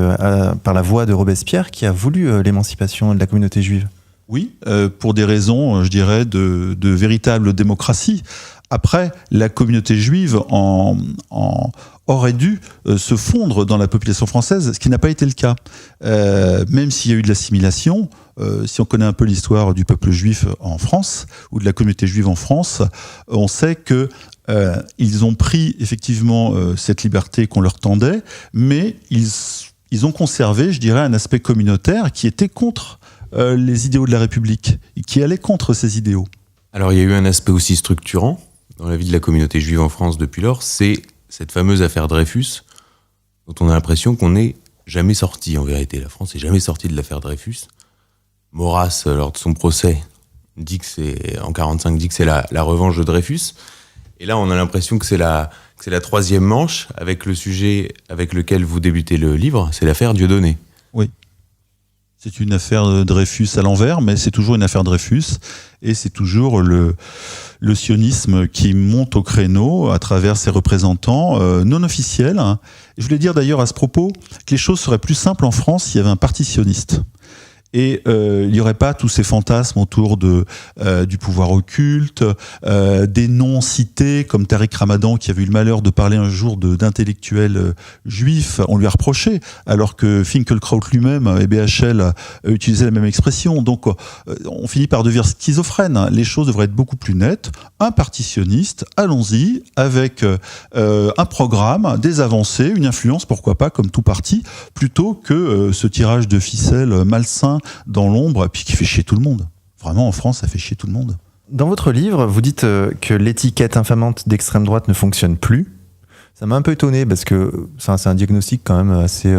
par la voix de Robespierre, qui a voulu l'émancipation de la communauté juive. Oui, pour des raisons, je dirais, de véritable démocratie. Après, la communauté juive aurait dû se fondre dans la population française, ce qui n'a pas été le cas. Même s'il y a eu de l'assimilation, si on connaît un peu l'histoire du peuple juif en France, ou de la communauté juive en France, on sait que ils ont pris effectivement cette liberté qu'on leur tendait, mais ils ont conservé, je dirais, un aspect communautaire qui était contre les idéaux de la République, qui allait contre ces idéaux. Alors il y a eu un aspect aussi structurant dans la vie de la communauté juive en France depuis lors, c'est cette fameuse affaire Dreyfus, dont on a l'impression qu'on n'est jamais sorti en vérité. La France n'est jamais sortie de l'affaire Dreyfus. Maurras, lors de son procès, dit que c'est la revanche de Dreyfus. Et là, on a l'impression que c'est la troisième manche avec le sujet avec lequel vous débutez le livre, c'est l'affaire Dieudonné. Oui. C'est une affaire de Dreyfus à l'envers, mais c'est toujours une affaire Dreyfus, et c'est toujours le sionisme qui monte au créneau à travers ses représentants non officiels. Et je voulais dire d'ailleurs à ce propos que les choses seraient plus simples en France s'il y avait un parti sioniste. Et il n'y aurait pas tous ces fantasmes autour du pouvoir occulte, des noms cités comme Tariq Ramadan qui avait eu le malheur de parler un jour d'intellectuels juifs. On lui a reproché, alors que Finkielkraut lui-même et BHL utilisaient la même expression. Donc on finit par devenir schizophrène. Les choses devraient être beaucoup plus nettes. Un parti sioniste, allons-y, avec un programme, des avancées, une influence, pourquoi pas, comme tout parti, plutôt que ce tirage de ficelle malsain dans l'ombre, puis qui fait chier tout le monde. Vraiment, en France, ça fait chier tout le monde. Dans votre livre, vous dites que l'étiquette infamante d'extrême droite ne fonctionne plus. Ça m'a un peu étonné, parce que c'est un diagnostic quand même assez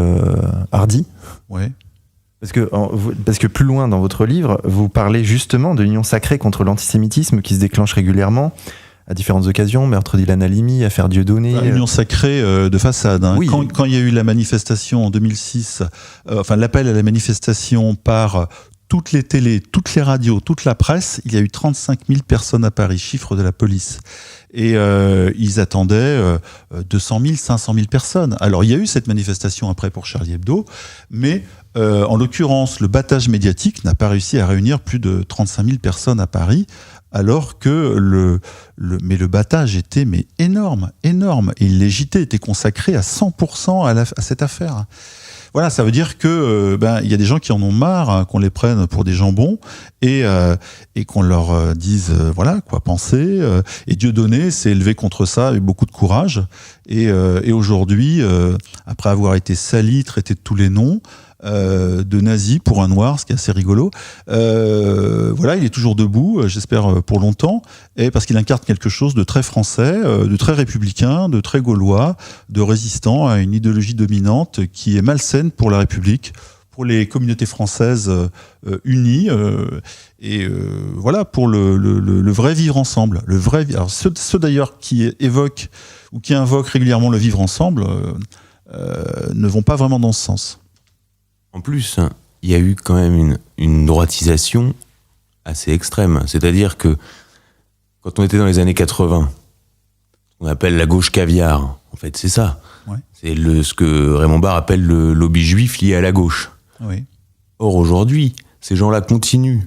hardi. Ouais. Parce que plus loin dans votre livre, vous parlez justement de l'union sacrée contre l'antisémitisme qui se déclenche régulièrement à différentes occasions, meurtre d'Ilan Halimi, affaire Dieudonné. L'union sacrée de façade. Hein. Oui. Quand il y a eu la manifestation en 2006, l'appel à la manifestation par toutes les télés, toutes les radios, toute la presse, il y a eu 35 000 personnes à Paris, chiffre de la police. Et ils attendaient 200 000, 500 000 personnes. Alors il y a eu cette manifestation après pour Charlie Hebdo, mais en l'occurrence, le battage médiatique n'a pas réussi à réunir plus de 35 000 personnes à Paris, alors que le battage était énorme. Et les JT étaient consacrés à 100% à cette affaire. Voilà, ça veut dire que il y a des gens qui en ont marre, qu'on les prenne pour des jambons et qu'on leur dise voilà quoi penser. Et Dieudonné s'est élevé contre ça avec beaucoup de courage. Et aujourd'hui, après avoir été sali, traité de tous les noms, de nazi pour un noir, ce qui est assez rigolo. Voilà, il est toujours debout, j'espère pour longtemps, et parce qu'il incarne quelque chose de très français, de très républicain, de très gaulois, de résistant à une idéologie dominante qui est malsaine pour la République, pour les communautés françaises unies, et voilà, pour le vrai vivre ensemble. Alors ceux d'ailleurs qui évoquent ou qui invoquent régulièrement le vivre ensemble ne vont pas vraiment dans ce sens. En plus, il y a eu quand même une droitisation assez extrême. C'est-à-dire que quand on était dans les années 80, on appelle la gauche caviar. En fait, c'est ça. Ouais. C'est ce que Raymond Barre appelle le lobby juif lié à la gauche. Oui. Or, aujourd'hui, ces gens-là continuent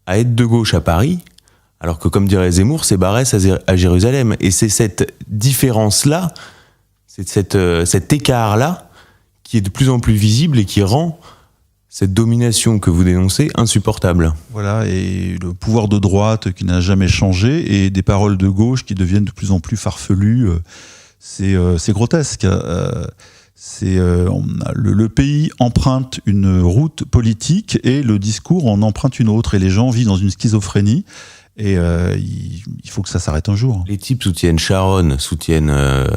à être de gauche à Paris, alors que, comme dirait Zemmour, c'est Barès à Jérusalem. Et c'est cette différence-là, c'est cet écart-là, qui est de plus en plus visible et qui rend cette domination que vous dénoncez insupportable. Voilà, et le pouvoir de droite qui n'a jamais changé et des paroles de gauche qui deviennent de plus en plus farfelues, c'est grotesque. Le pays emprunte une route politique et le discours en emprunte une autre, et les gens vivent dans une schizophrénie. Et il faut que ça s'arrête un jour. Les types soutiennent Sharon, soutiennent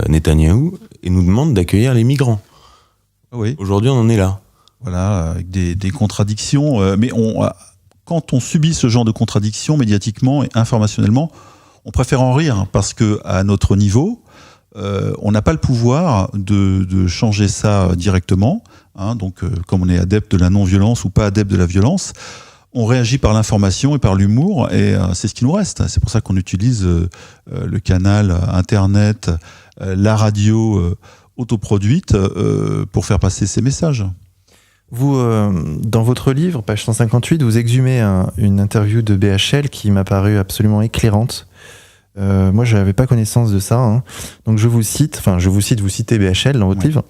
Netanyahou et nous demandent d'accueillir les migrants. Oui. Aujourd'hui, on en est là. Voilà, avec des contradictions. Mais quand on subit ce genre de contradictions médiatiquement et informationnellement, on préfère en rire, parce que à notre niveau, on n'a pas le pouvoir de changer ça directement. Hein, donc, comme on est adepte de la non-violence ou pas adepte de la violence, on réagit par l'information et par l'humour, et c'est ce qui nous reste. C'est pour ça qu'on utilise le canal Internet, la radio autoproduite pour faire passer ces messages. Vous, dans votre livre, page 158, vous exhumez une interview de BHL qui m'a paru absolument éclairante. Moi, je n'avais pas connaissance de ça. Hein. Donc, vous citez BHL dans votre livre.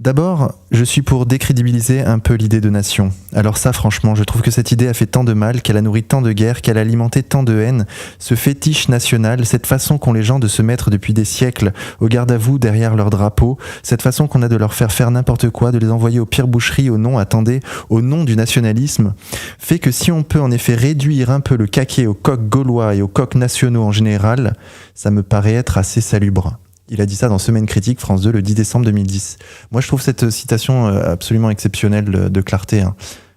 D'abord, je suis pour décrédibiliser un peu l'idée de nation. Alors ça, franchement, je trouve que cette idée a fait tant de mal, qu'elle a nourri tant de guerres, qu'elle a alimenté tant de haine. Ce fétiche national, cette façon qu'ont les gens de se mettre depuis des siècles au garde-à-vous derrière leur drapeau, cette façon qu'on a de leur faire n'importe quoi, de les envoyer aux pires boucheries au nom du nationalisme, fait que si on peut en effet réduire un peu le caquet aux coqs gaulois et aux coqs nationaux en général, ça me paraît être assez salubre. Il a dit ça dans Semaine Critique, France 2, le 10 décembre 2010. Moi, je trouve cette citation absolument exceptionnelle de clarté. Hein.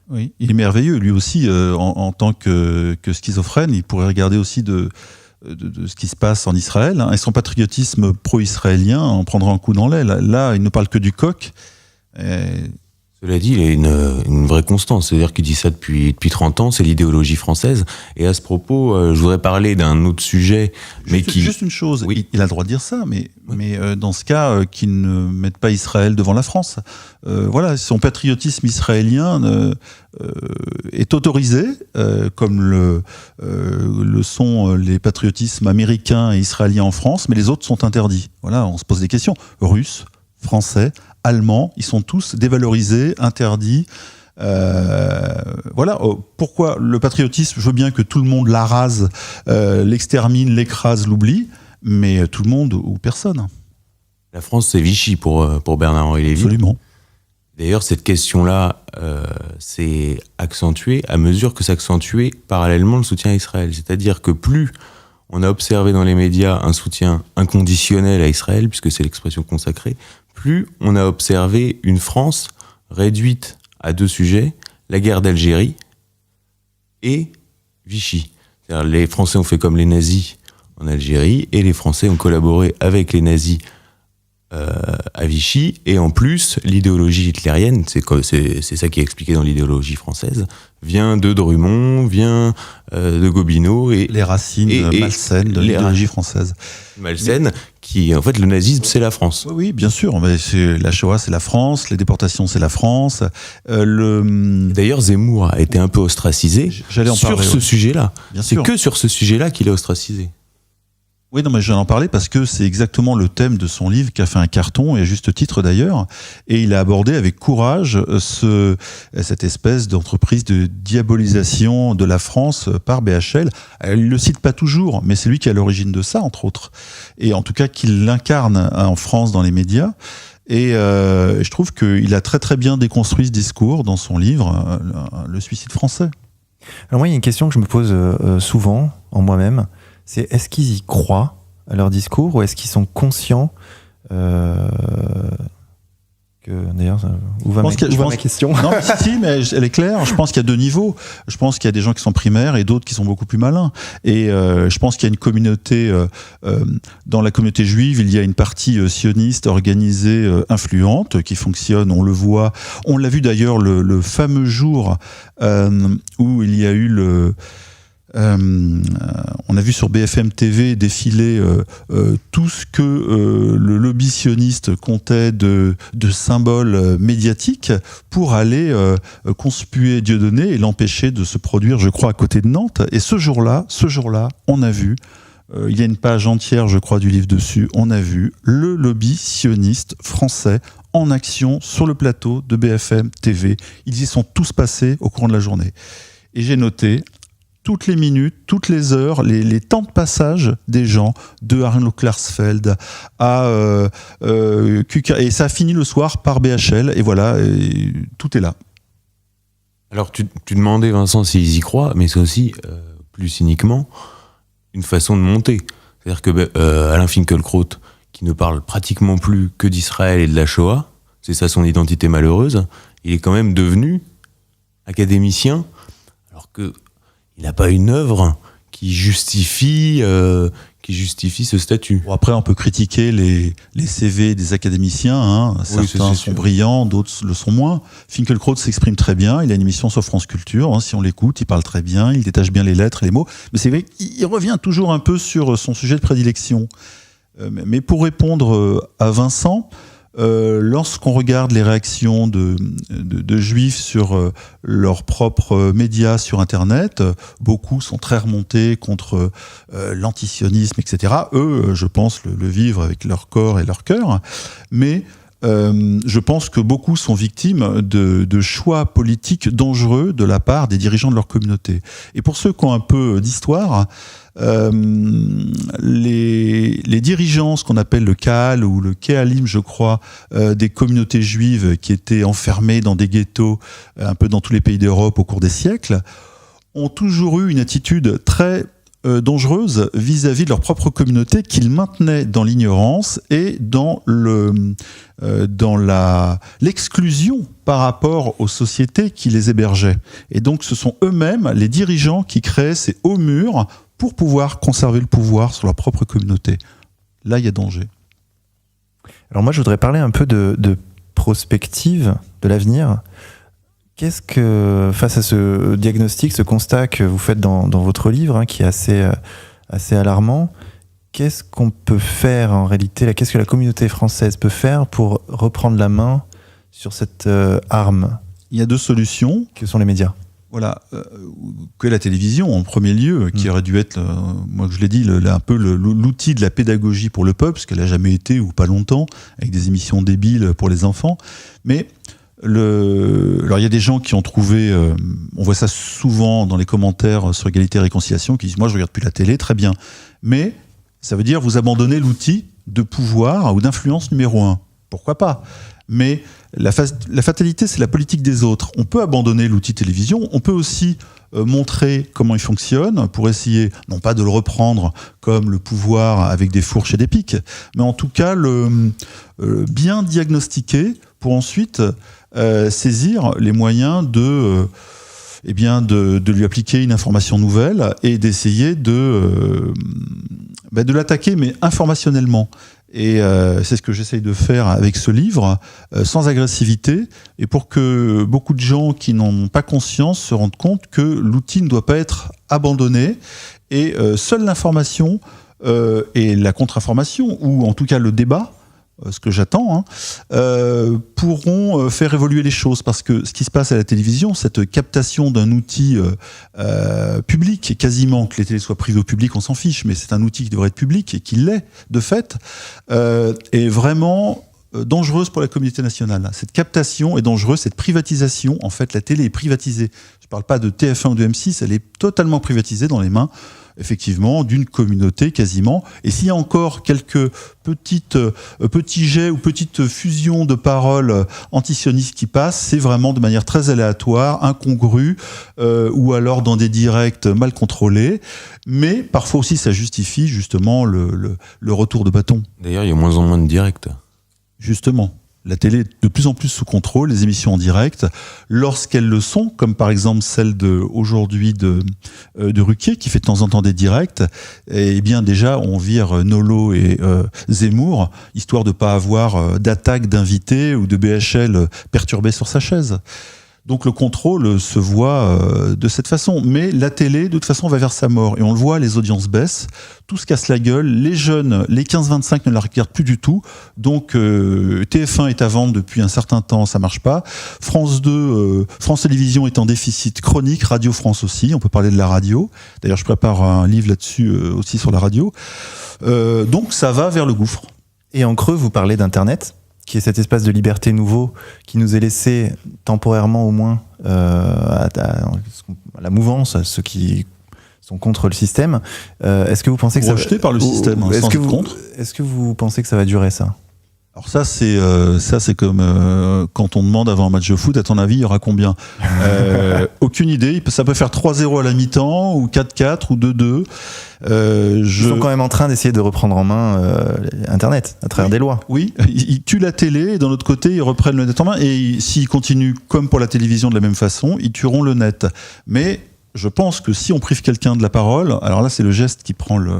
Oui, il est merveilleux. Lui aussi, en tant que schizophrène, il pourrait regarder aussi de ce qui se passe en Israël. Hein, et son patriotisme pro-israélien en prendra un coup dans l'aile. Là, il ne parle que du coq. Cela dit, il a une vraie constance. C'est-à-dire qu'il dit ça depuis 30 ans, c'est l'idéologie française. Et à ce propos, je voudrais parler d'un autre sujet. Juste une chose, oui. Il a le droit de dire ça, mais dans ce cas, qu'il ne mette pas Israël devant la France. Voilà, son patriotisme israélien est autorisé, comme le sont les patriotismes américains et israéliens en France, mais les autres sont interdits. Voilà, on se pose des questions. Russes, Français, Allemands, ils sont tous dévalorisés, interdits. Voilà. Pourquoi le patriotisme? Je veux bien que tout le monde l'arrase, l'extermine, l'écrase, l'oublie, mais tout le monde ou personne. La France, c'est Vichy pour Bernard-Henri Lévy. Absolument. D'ailleurs, cette question-là s'est accentuée à mesure que s'accentuait parallèlement le soutien à Israël. C'est-à-dire que plus on a observé dans les médias un soutien inconditionnel à Israël, puisque c'est l'expression consacrée, plus on a observé une France réduite à deux sujets, la guerre d'Algérie et Vichy. C'est-à-dire, les Français ont fait comme les nazis en Algérie et les Français ont collaboré avec les nazis à Vichy, et en plus l'idéologie hitlérienne, c'est ça qui est expliqué dans l'idéologie française, vient de Drummond, vient de Gobineau, et les racines malsaines de l'idéologie française. Malsaine, qui en fait le nazisme c'est la France. Oui, bien sûr, mais la Shoah c'est la France, les déportations c'est la France. D'ailleurs Zemmour a été un peu ostracisé sur ce sujet-là. C'est que sur ce sujet-là qu'il est ostracisé. Oui, non, mais je vais en parler parce que c'est exactement le thème de son livre qui a fait un carton, et à juste titre d'ailleurs. Et il a abordé avec courage cette espèce d'entreprise de diabolisation de la France par BHL. Il le cite pas toujours, mais c'est lui qui est à l'origine de ça, entre autres. Et en tout cas, qu'il l'incarne en France dans les médias. Et je trouve qu'il a très très bien déconstruit ce discours dans son livre, Le suicide français. Alors moi, il y a une question que je me pose souvent en moi-même. C'est est-ce qu'ils y croient à leur discours, ou est-ce qu'ils sont conscients que d'ailleurs où va ma question? Non, mais si, mais elle est claire. Je pense qu'il y a deux niveaux. Je pense qu'il y a des gens qui sont primaires et d'autres qui sont beaucoup plus malins. Et je pense qu'il y a une communauté dans la communauté juive, il y a une partie sioniste organisée, influente, qui fonctionne. On le voit. On l'a vu d'ailleurs le fameux jour où il y a eu on a vu sur BFM TV défiler tout ce que le lobby sioniste comptait de symboles médiatiques pour aller conspuer Dieudonné et l'empêcher de se produire, je crois, à côté de Nantes. Et ce jour-là, on a vu, il y a une page entière, je crois, du livre dessus, on a vu le lobby sioniste français en action sur le plateau de BFM TV. Ils y sont tous passés au cours de la journée. Et j'ai noté toutes les minutes, toutes les heures, les temps de passage des gens, de Arno Klarsfeld à Kuka, et ça a fini le soir par BHL, et voilà, et tout est là. Alors tu demandais, Vincent, s'ils y croient, mais c'est aussi, plus cyniquement, une façon de monter. C'est-à-dire que Alain Finkielkraut, qui ne parle pratiquement plus que d'Israël et de la Shoah, c'est ça son identité malheureuse, il est quand même devenu académicien, alors que il n'a pas une œuvre qui justifie ce statut. Bon, après, on peut critiquer les CV des académiciens. Hein. Certains sont brillants, d'autres le sont moins. Finkielkraut s'exprime très bien. Il a une émission sur France Culture. Hein. Si on l'écoute, il parle très bien. Il détache bien les lettres et les mots. Mais c'est vrai qu'il revient toujours un peu sur son sujet de prédilection. Mais pour répondre à Vincent, lorsqu'on regarde les réactions de juifs sur leurs propres médias sur Internet, beaucoup sont très remontés contre l'antisionisme, etc. Eux, je pense, le vivre avec leur corps et leur cœur. Mais je pense que beaucoup sont victimes de choix politiques dangereux de la part des dirigeants de leur communauté. Et pour ceux qui ont un peu d'histoire, les dirigeants, ce qu'on appelle le Kahal ou le Kehalim, je crois, des communautés juives qui étaient enfermées dans des ghettos un peu dans tous les pays d'Europe au cours des siècles, ont toujours eu une attitude très dangereuse vis-à-vis de leur propre communauté qu'ils maintenaient dans l'ignorance et dans l'exclusion par rapport aux sociétés qui les hébergeaient. Et donc ce sont eux-mêmes, les dirigeants, qui créaient ces hauts murs pour pouvoir conserver le pouvoir sur leur propre communauté. Là, il y a danger. Alors moi, je voudrais parler un peu de prospective, de l'avenir. Qu'est-ce que, face à ce diagnostic, ce constat que vous faites dans votre livre, qui est assez alarmant, qu'est-ce qu'on peut faire en réalité, qu'est-ce que la communauté française peut faire pour reprendre la main sur cette arme ? Il y a deux solutions. Que sont les médias ? Voilà, que la télévision en premier lieu, qui aurait dû être, moi je l'ai dit, un peu l'outil de la pédagogie pour le peuple, parce qu'elle n'a jamais été, ou pas longtemps, avec des émissions débiles pour les enfants. Mais alors il y a des gens qui ont trouvé, on voit ça souvent dans les commentaires sur Égalité et Réconciliation, qui disent moi je regarde plus la télé, très bien, mais ça veut dire vous abandonnez l'outil de pouvoir ou d'influence numéro 1. Pourquoi pas ? Mais la fatalité, c'est la politique des autres. On peut abandonner l'outil télévision, on peut aussi montrer comment il fonctionne pour essayer, non pas de le reprendre comme le pouvoir avec des fourches et des pics, mais en tout cas le bien diagnostiquer pour ensuite saisir les moyens de lui appliquer une information nouvelle et d'essayer de l'attaquer, mais informationnellement. Et c'est ce que j'essaye de faire avec ce livre, sans agressivité, et pour que beaucoup de gens qui n'en ont pas conscience se rendent compte que l'outil ne doit pas être abandonné, et seule l'information et la contre-information, ou en tout cas le débat, ce que j'attends, pourront faire évoluer les choses. Parce que ce qui se passe à la télévision, cette captation d'un outil public, quasiment, que les télés soient privées au public, on s'en fiche, mais c'est un outil qui devrait être public, et qui l'est, de fait, est vraiment dangereuse pour la communauté nationale. Cette captation est dangereuse, cette privatisation, en fait, la télé est privatisée. Je ne parle pas de TF1 ou de M6, elle est totalement privatisée dans les mains, effectivement, d'une communauté quasiment. Et s'il y a encore quelques petits jets ou petites fusions de paroles antisionistes qui passent, c'est vraiment de manière très aléatoire, incongrue, ou alors dans des directs mal contrôlés. Mais parfois aussi, ça justifie justement le retour de bâton. D'ailleurs, il y a moins en moins de directs. Justement. La télé est de plus en plus sous contrôle, les émissions en direct, lorsqu'elles le sont, comme par exemple celle aujourd'hui de Ruquier, qui fait de temps en temps des directs, et bien déjà on vire Nolo et Zemmour, histoire de ne pas avoir d'attaque d'invités ou de BHL perturbé sur sa chaise. Donc le contrôle se voit de cette façon. Mais la télé, de toute façon, va vers sa mort. Et on le voit, les audiences baissent, tout se casse la gueule. Les jeunes, les 15-25 ne la regardent plus du tout. Donc TF1 est à vendre depuis un certain temps, ça marche pas. France 2, France Télévisions est en déficit chronique, Radio France aussi, on peut parler de la radio. D'ailleurs, je prépare un livre là-dessus aussi sur la radio. Donc ça va vers le gouffre. Et en creux, vous parlez d'Internet, qui est cet espace de liberté nouveau qui nous est laissé temporairement au moins à la mouvance, à ceux qui sont contre le système. Est-ce que vous pensez que rejeté par le système, sans être contre. Est-ce que vous pensez que ça va durer, ça ? Alors ça c'est comme quand on demande avant un match de foot, à ton avis il y aura combien ? Aucune idée, ça peut faire 3-0 à la mi-temps ou 4-4 ou 2-2. Ils sont quand même en train d'essayer de reprendre en main Internet à travers des lois. Oui, ils tuent la télé et d'un autre côté ils reprennent le net en main, et s'ils continuent comme pour la télévision de la même façon, ils tueront le net. Mais je pense que si on prive quelqu'un de la parole, alors là c'est le geste qui prend le...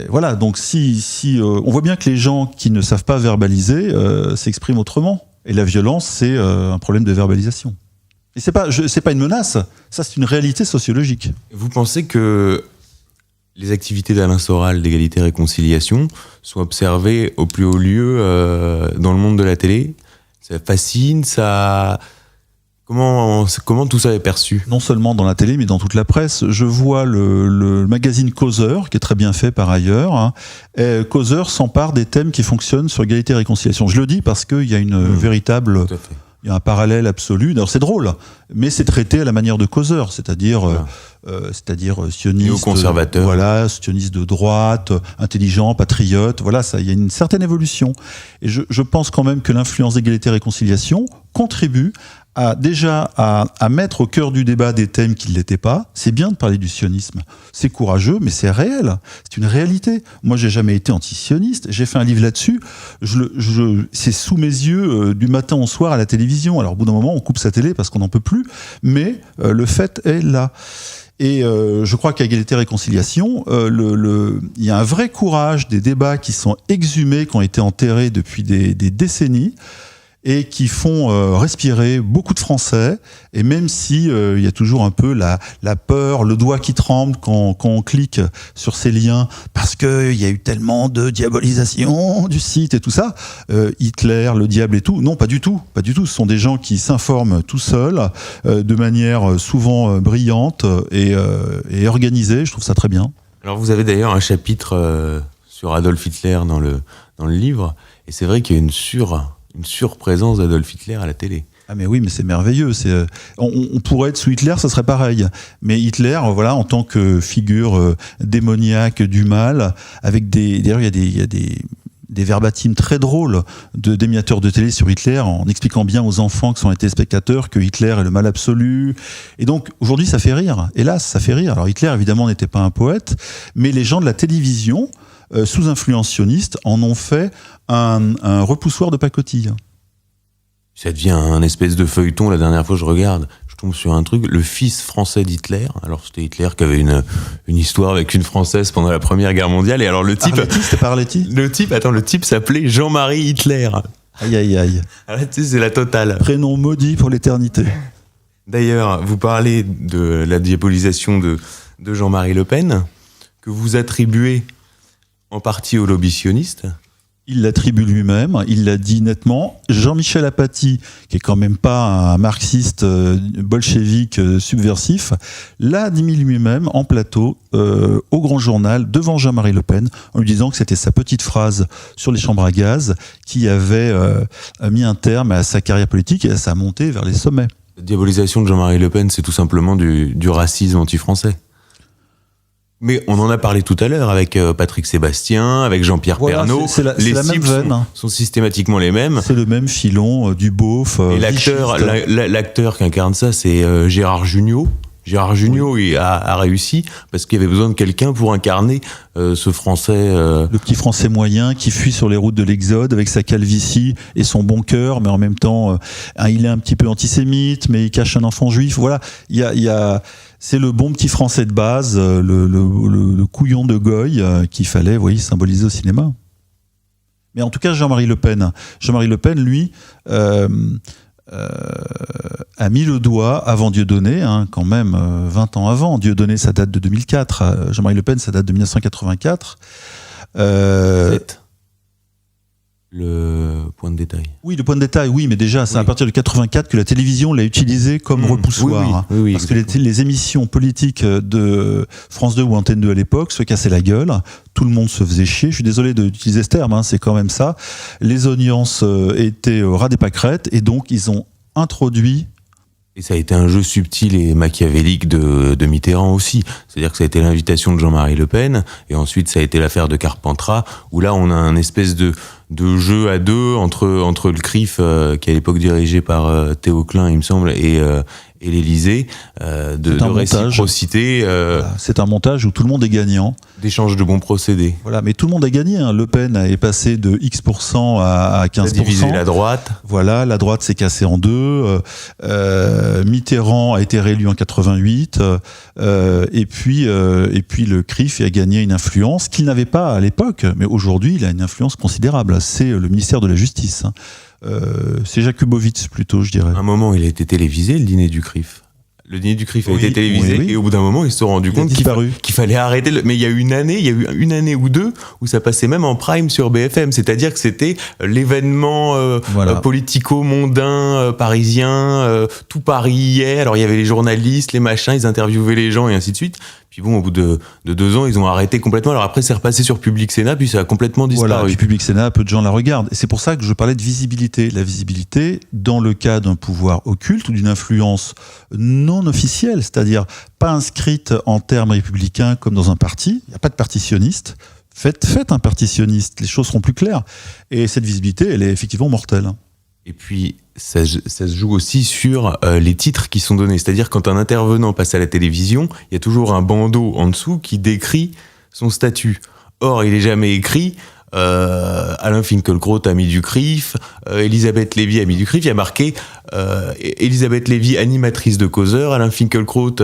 voilà, donc si on voit bien que les gens qui ne savent pas verbaliser s'expriment autrement, et la violence c'est un problème de verbalisation. Et c'est pas une menace, ça c'est une réalité sociologique. Vous pensez que les activités d'Alain Soral d'égalité et réconciliation sont observées au plus haut lieu dans le monde de la télé. Ça fascine, ça... Comment tout ça est perçu ? Non seulement dans la télé, mais dans toute la presse. Je vois le magazine Causeur, qui est très bien fait par ailleurs. Hein. Causeur s'empare des thèmes qui fonctionnent sur égalité et réconciliation. Je le dis parce qu'il y a une véritable... Il y a un parallèle absolu. Alors c'est drôle, mais c'est traité à la manière de Causeur, c'est-à-dire sioniste, néoconservateur. Voilà, sioniste de droite, intelligent, patriote. Voilà, ça, il y a une certaine évolution. Et je pense quand même que l'influence d'égalité et réconciliation contribue à mettre au cœur du débat des thèmes qui ne l'étaient pas. C'est bien de parler du sionisme. C'est courageux, mais c'est réel. C'est une réalité. Moi, j'ai jamais été anti-sioniste. J'ai fait un livre là-dessus. C'est sous mes yeux du matin au soir à la télévision. Alors, au bout d'un moment, on coupe sa télé parce qu'on n'en peut plus. Mais le fait est là. Et je crois qu'à égalité et réconciliation, il y a un vrai courage des débats qui sont exhumés, qui ont été enterrés depuis des décennies, et qui font respirer beaucoup de Français. Et même si il y a toujours un peu la peur, le doigt qui tremble quand on clique sur ces liens, parce qu'il y a eu tellement de diabolisation du site et tout ça, Hitler, le diable et tout, non, pas du tout. Ce sont des gens qui s'informent tout seuls, de manière souvent brillante et organisée. Je trouve ça très bien. Alors vous avez d'ailleurs un chapitre sur Adolf Hitler dans le livre, et c'est vrai qu'il y a une surprésence d'Adolf Hitler à la télé. Ah mais oui, mais c'est merveilleux. On pourrait être sous Hitler, ça serait pareil. Mais Hitler, voilà, en tant que figure démoniaque du mal, avec d'ailleurs il y a des verbatims très drôles d'émetteurs de télé sur Hitler, en expliquant bien aux enfants qui sont été spectateurs que Hitler est le mal absolu. Et donc aujourd'hui, ça fait rire. Hélas, ça fait rire. Alors Hitler, évidemment, n'était pas un poète, mais les gens de la télévision, sous influence sioniste, en ont fait un repoussoir de pacotille. Ça devient un espèce de feuilleton. La dernière fois je regarde, je tombe sur un truc, le fils français d'Hitler. Alors c'était Hitler qui avait une histoire avec une Française pendant la Première Guerre mondiale. Et alors le type... Arletty, c'était pas Arletty ? Le type s'appelait Jean-Marie Hitler. Aïe, aïe, aïe. Alors, tu sais, c'est la totale. Prénom maudit pour l'éternité. D'ailleurs, vous parlez de la diabolisation de Jean-Marie Le Pen, que vous attribuez en partie au lobby sioniste. Il l'attribue lui-même, il l'a dit nettement. Jean-Michel Apathy, qui est quand même pas un marxiste bolchevique subversif, l'a admis lui-même en plateau au Grand Journal devant Jean-Marie Le Pen, en lui disant que c'était sa petite phrase sur les chambres à gaz qui avait mis un terme à sa carrière politique et à sa montée vers les sommets. La diabolisation de Jean-Marie Le Pen, c'est tout simplement du racisme anti-français. Mais on en a parlé tout à l'heure avec Patrick Sébastien, avec Jean-Pierre Pernaut. Les cibles sont systématiquement les mêmes. C'est le même filon du beauf. Et l'acteur qui incarne ça, c'est Gérard Jugnot. Gérard Jugnot a réussi parce qu'il y avait besoin de quelqu'un pour incarner ce Français... Le petit Français moyen qui fuit sur les routes de l'Exode avec sa calvitie et son bon cœur, mais en même temps, il est un petit peu antisémite, mais il cache un enfant juif. Voilà, c'est le bon petit Français de base, le couillon de Goy qu'il fallait symboliser au cinéma. Mais en tout cas, Jean-Marie Le Pen, lui... a mis le doigt avant Dieudonné, quand même 20 ans avant. Dieudonné, ça date de 2004. Jean-Marie Le Pen, ça date de 1984. Le point de détail. Oui, le point de détail, oui, mais déjà, c'est à partir de 84 que la télévision l'a utilisé comme repoussoir. Oui, parce que les émissions politiques de France 2 ou Antenne 2 à l'époque se cassaient la gueule. Tout le monde se faisait chier. Je suis désolé d'utiliser ce terme, c'est quand même ça. Les audiences étaient ras des pâquerettes et donc ils ont introduit... Et ça a été un jeu subtil et machiavélique de Mitterrand aussi. C'est-à-dire que ça a été l'invitation de Jean-Marie Le Pen, et ensuite ça a été l'affaire de Carpentras, où là on a un espèce de jeu à deux entre le CRIF, qui à l'époque dirigé par Théo Klein, il me semble, et l'Élysée, de réciprocité. C'est un montage où tout le monde est gagnant. D'échange de bons procédés. Voilà, mais tout le monde a gagné. Le Pen est passé de X% à 15%. Ça a divisé la droite. Voilà, la droite s'est cassée en deux. Mitterrand a été réélu en 88. Et puis le CRIF a gagné une influence qu'il n'avait pas à l'époque. Mais aujourd'hui, il a une influence considérable. C'est le ministère de la Justice. C'est Jakubowicz plutôt, je dirais. À un moment, il a été télévisé, le dîner du CRIF. Le dîner du CRIF a été télévisé et au bout d'un moment ils se sont rendus compte qu'il fallait arrêter. Mais il y a eu une année ou deux où ça passait même en prime sur BFM, c'est-à-dire que c'était l'événement politico-mondain parisien, tout Paris y est. Alors il y avait les journalistes, les machins, ils interviewaient les gens et ainsi de suite. Puis bon, au bout de 2 ans, ils ont arrêté complètement. Alors après, c'est repassé sur Public Sénat, puis ça a complètement disparu. Voilà, puis Public Sénat, peu de gens la regardent. Et c'est pour ça que je parlais de visibilité. La visibilité, dans le cas d'un pouvoir occulte ou d'une influence non officielle, c'est-à-dire pas inscrite en termes républicains comme dans un parti, il n'y a pas de partitionniste. Faites un partitionniste, les choses seront plus claires. Et cette visibilité, elle est effectivement mortelle. Et puis, ça se joue aussi sur les titres qui sont donnés. C'est-à-dire, quand un intervenant passe à la télévision, il y a toujours un bandeau en dessous qui décrit son statut. Or, il n'est jamais écrit Alain Finkielkraut, ami du CRIF, Elisabeth Lévy, ami du CRIF. Il y a marqué Elisabeth Lévy, animatrice de Causeur, Alain Finkielkraut,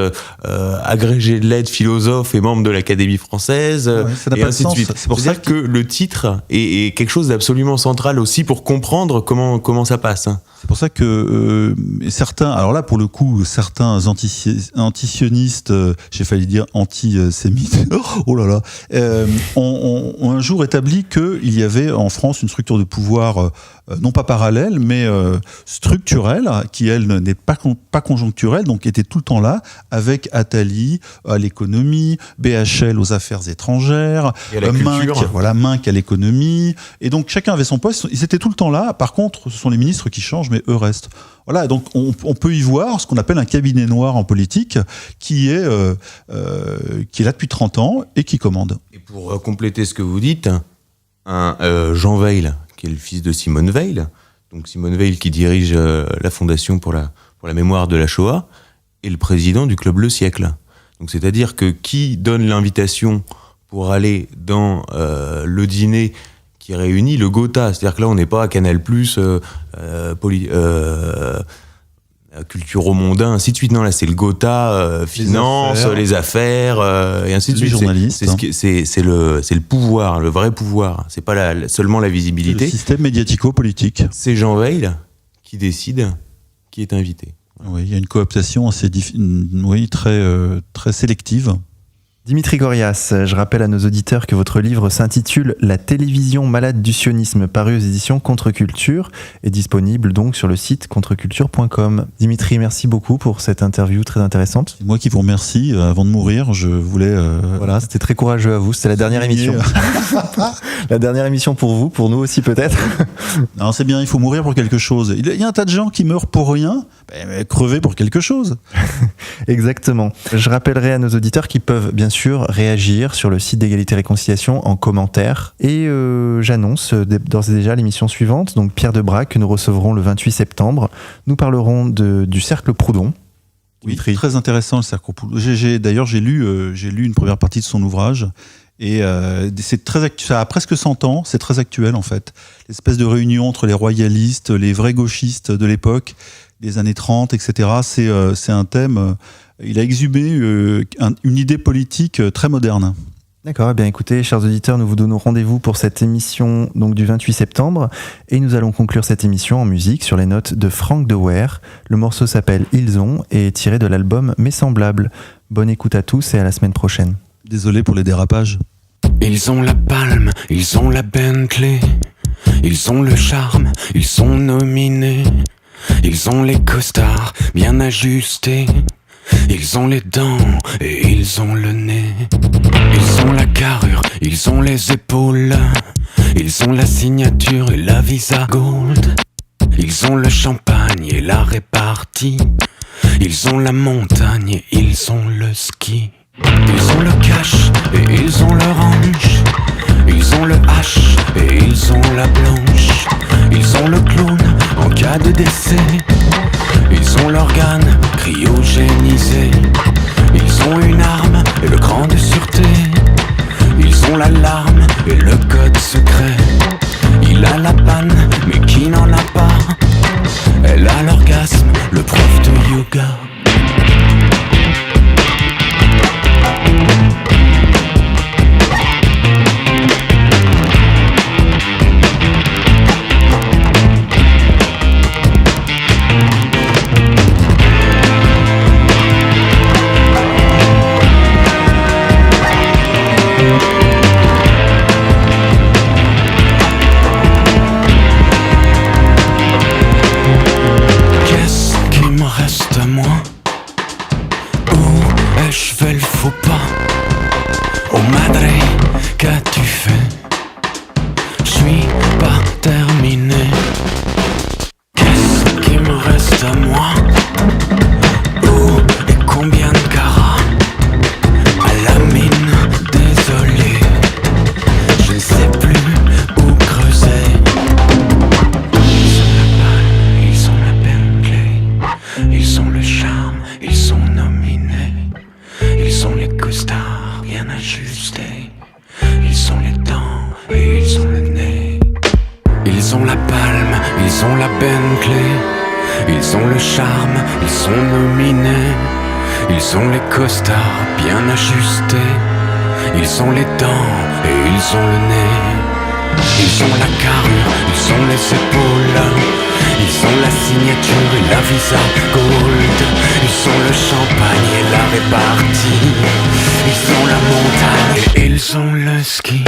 agrégé de lettres, philosophe et membre de l'Académie française, ça n'a et pas ainsi de de sens. suite. C'est pour C'est-à-dire que le titre est quelque chose d'absolument central aussi pour comprendre comment ça passe. C'est pour ça que certains, alors là pour le coup, certains antisionistes, j'ai failli dire antisémites, oh là là, ont un jour établi qu'il y avait en France une structure de pouvoir non pas parallèle, mais structurelle, qui elle n'est pas conjoncturelle, donc était tout le temps là, avec Attali à l'économie, BHL aux affaires étrangères, Minc à l'économie, et donc chacun avait son poste, ils étaient tout le temps là. Par contre, ce sont les ministres qui changent, mais eux restent. Voilà, donc on peut y voir ce qu'on appelle un cabinet noir en politique, qui est là depuis 30 ans et qui commande. Et pour compléter ce que vous dites, Jean Weil, qui est le fils de Simone Veil, donc Simone Veil qui dirige la Fondation pour la mémoire de la Shoah, est le président du Club Le Siècle. Donc c'est-à-dire que qui donne l'invitation pour aller dans le dîner qui réunit le Gotha, c'est-à-dire que là on n'est pas à Canal+, Culture au mondain, ainsi de suite. Non, là c'est le Gotha, finance, les affaires, et ainsi de suite. Les journalistes. C'est le pouvoir, le vrai pouvoir. C'est pas seulement la visibilité. Le système médiatico-politique. C'est Jean Weil qui décide qui est invité. Oui, il y a une cooptation assez très sélective. Dimitri Gorias, je rappelle à nos auditeurs que votre livre s'intitule « La télévision malade du sionisme » paru aux éditions Contre-Culture et disponible donc sur le site contreculture.com. Dimitri, merci beaucoup pour cette interview très intéressante. C'est moi qui vous remercie. Avant de mourir, je voulais... Voilà, c'était très courageux à vous. C'était la dernière émission. La dernière émission pour vous, pour nous aussi peut-être. Non, c'est bien, il faut mourir pour quelque chose. Il y a un tas de gens qui meurent pour rien, mais crever pour quelque chose. Exactement. Je rappellerai à nos auditeurs qu'ils peuvent bien sûr réagir sur le site d'Égalité Réconciliation en commentaire. Et j'annonce d'ores et déjà l'émission suivante, donc Pierre Debrac, que nous recevrons le 28 septembre. Nous parlerons du Cercle Proudhon. Oui, très intéressant le Cercle Proudhon. D'ailleurs, j'ai lu une première partie de son ouvrage. Et c'est ça a presque 100 ans, c'est très actuel en fait. L'espèce de réunion entre les royalistes, les vrais gauchistes de l'époque, des années 30, etc. C'est un thème... Il a exhumé une idée politique très moderne. D'accord, eh bien écoutez, chers auditeurs, nous vous donnons rendez-vous pour cette émission donc, du 28 septembre et nous allons conclure cette émission en musique sur les notes de Frank De Weer. Le morceau s'appelle « Ils ont » et est tiré de l'album « Mes semblables ». Bonne écoute à tous et à la semaine prochaine. Désolé pour les dérapages. Ils ont la palme, ils ont la Bentley, ils ont le charme, ils sont nominés, ils ont les costards bien ajustés. Ils ont les dents et ils ont le nez. Ils ont la carrure, ils ont les épaules. Ils ont la signature et la Visa Gold. Ils ont le champagne et la répartie. Ils ont la montagne et ils ont le ski. Ils ont le cash et ils ont le ranch. Ils ont le H et ils ont la blanche. Ils ont le clown en cas de décès. Ils ont l'organe cryogénisé. Ils ont une arme et le cran de sûreté. Ils ont l'alarme et le code secret. Il a la panne mais qui n'en a pas. Elle a l'orgasme, le prof de yoga. Ils ont la palme, ils ont la Bentley. Ils ont le charme, ils sont nominés. Ils ont les costards bien ajustés. Ils ont les dents et ils ont le nez. Ils ont la carrure, ils ont les épaules. Ils ont la signature et la Visa Gold. Ils ont le champagne et la répartie. Ils ont la montagne et ils ont le ski.